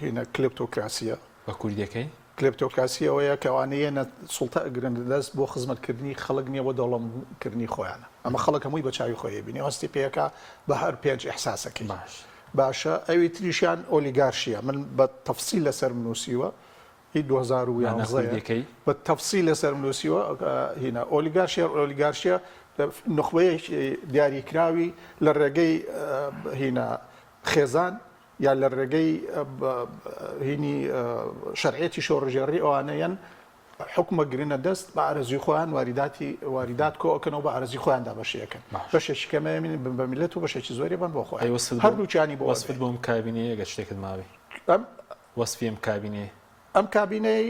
Speaker 2: هینە کلپتۆکراسیە
Speaker 1: بە کوردیەکەی
Speaker 2: کلپتۆکراسی ئەوەیە کەوانەیە سوڵتە ئەگرن دەست بۆ خزمەتکردنی خەڵک نییە بۆ دەوڵەمکردنی خۆیانە ئەمە خەڵک هەمووی بە چاوی خۆی بینی هەستی پێەکە بە هەر پێنج ئەحساسەکەی باشە ئەوی تریشیان ئۆلیگارشیە من بە تەفسیل لەسەر منووسیوە 2011 بە تەفسیل لەسەر منووسیوە هینە ئۆلیگارشیە نخبەیەک دیاریکراوی لە ڕێگەی هینە خێزان یا لە ڕێگەی هینی شەرعێتی شۆڕژێڕی ئەوانەیەن حکومە گرنە دەست بە ئارەزوی خۆیان واریدات کۆکەنەوە بە ئارەزی خۆیاندا بەشەکەن بەشێکی کەمەمین بە میلەت و بەشێکی زۆری بن بۆ خۆی هەردووچانی بۆ
Speaker 1: وەسفت بۆم کابینەیە گە شتێکت ماوێ وەسفیم کابینێ
Speaker 2: ئەم کابینەی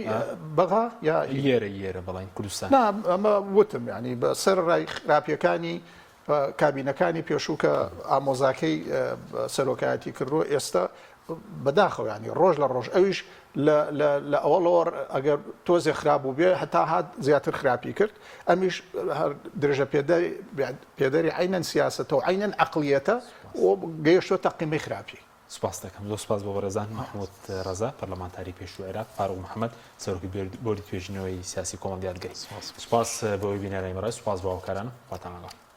Speaker 2: بەغا یا
Speaker 1: ئێرە بەڵین کوردستان
Speaker 2: ئەمە وتم ینی بە سەر ڕای خراپیەکانی کابینەکانی پێشووکە ئامۆزاکەی سەرۆکایەتی کردووە ئێستا بەداخەوە ینی ڕۆژ لە ڕۆژ ئەویش لە ئەوەڵۆر ئەگەر تۆزێ خراپبوو بێ هەتا هات زیاتر خراپی کرد ئەمیش درێژە پێدەری عینەن سیاسەتە و عینەن عقلیەتە و گەیشتۆ تەقیمی خراپی.
Speaker 1: سپاس دەکەم زۆر سپاس بۆ بەڕێزان محمود ڕەزا پەرلەمانتاری پێشوو عێراق فاروق محەممەد سەرۆکی بۆردی توێژینەوەی سیاسی کۆمەڵ یادگەری سپاس بۆی بینەرەی مەڕای سپاس بۆ هاوکارانم خواتان لەگەڵ.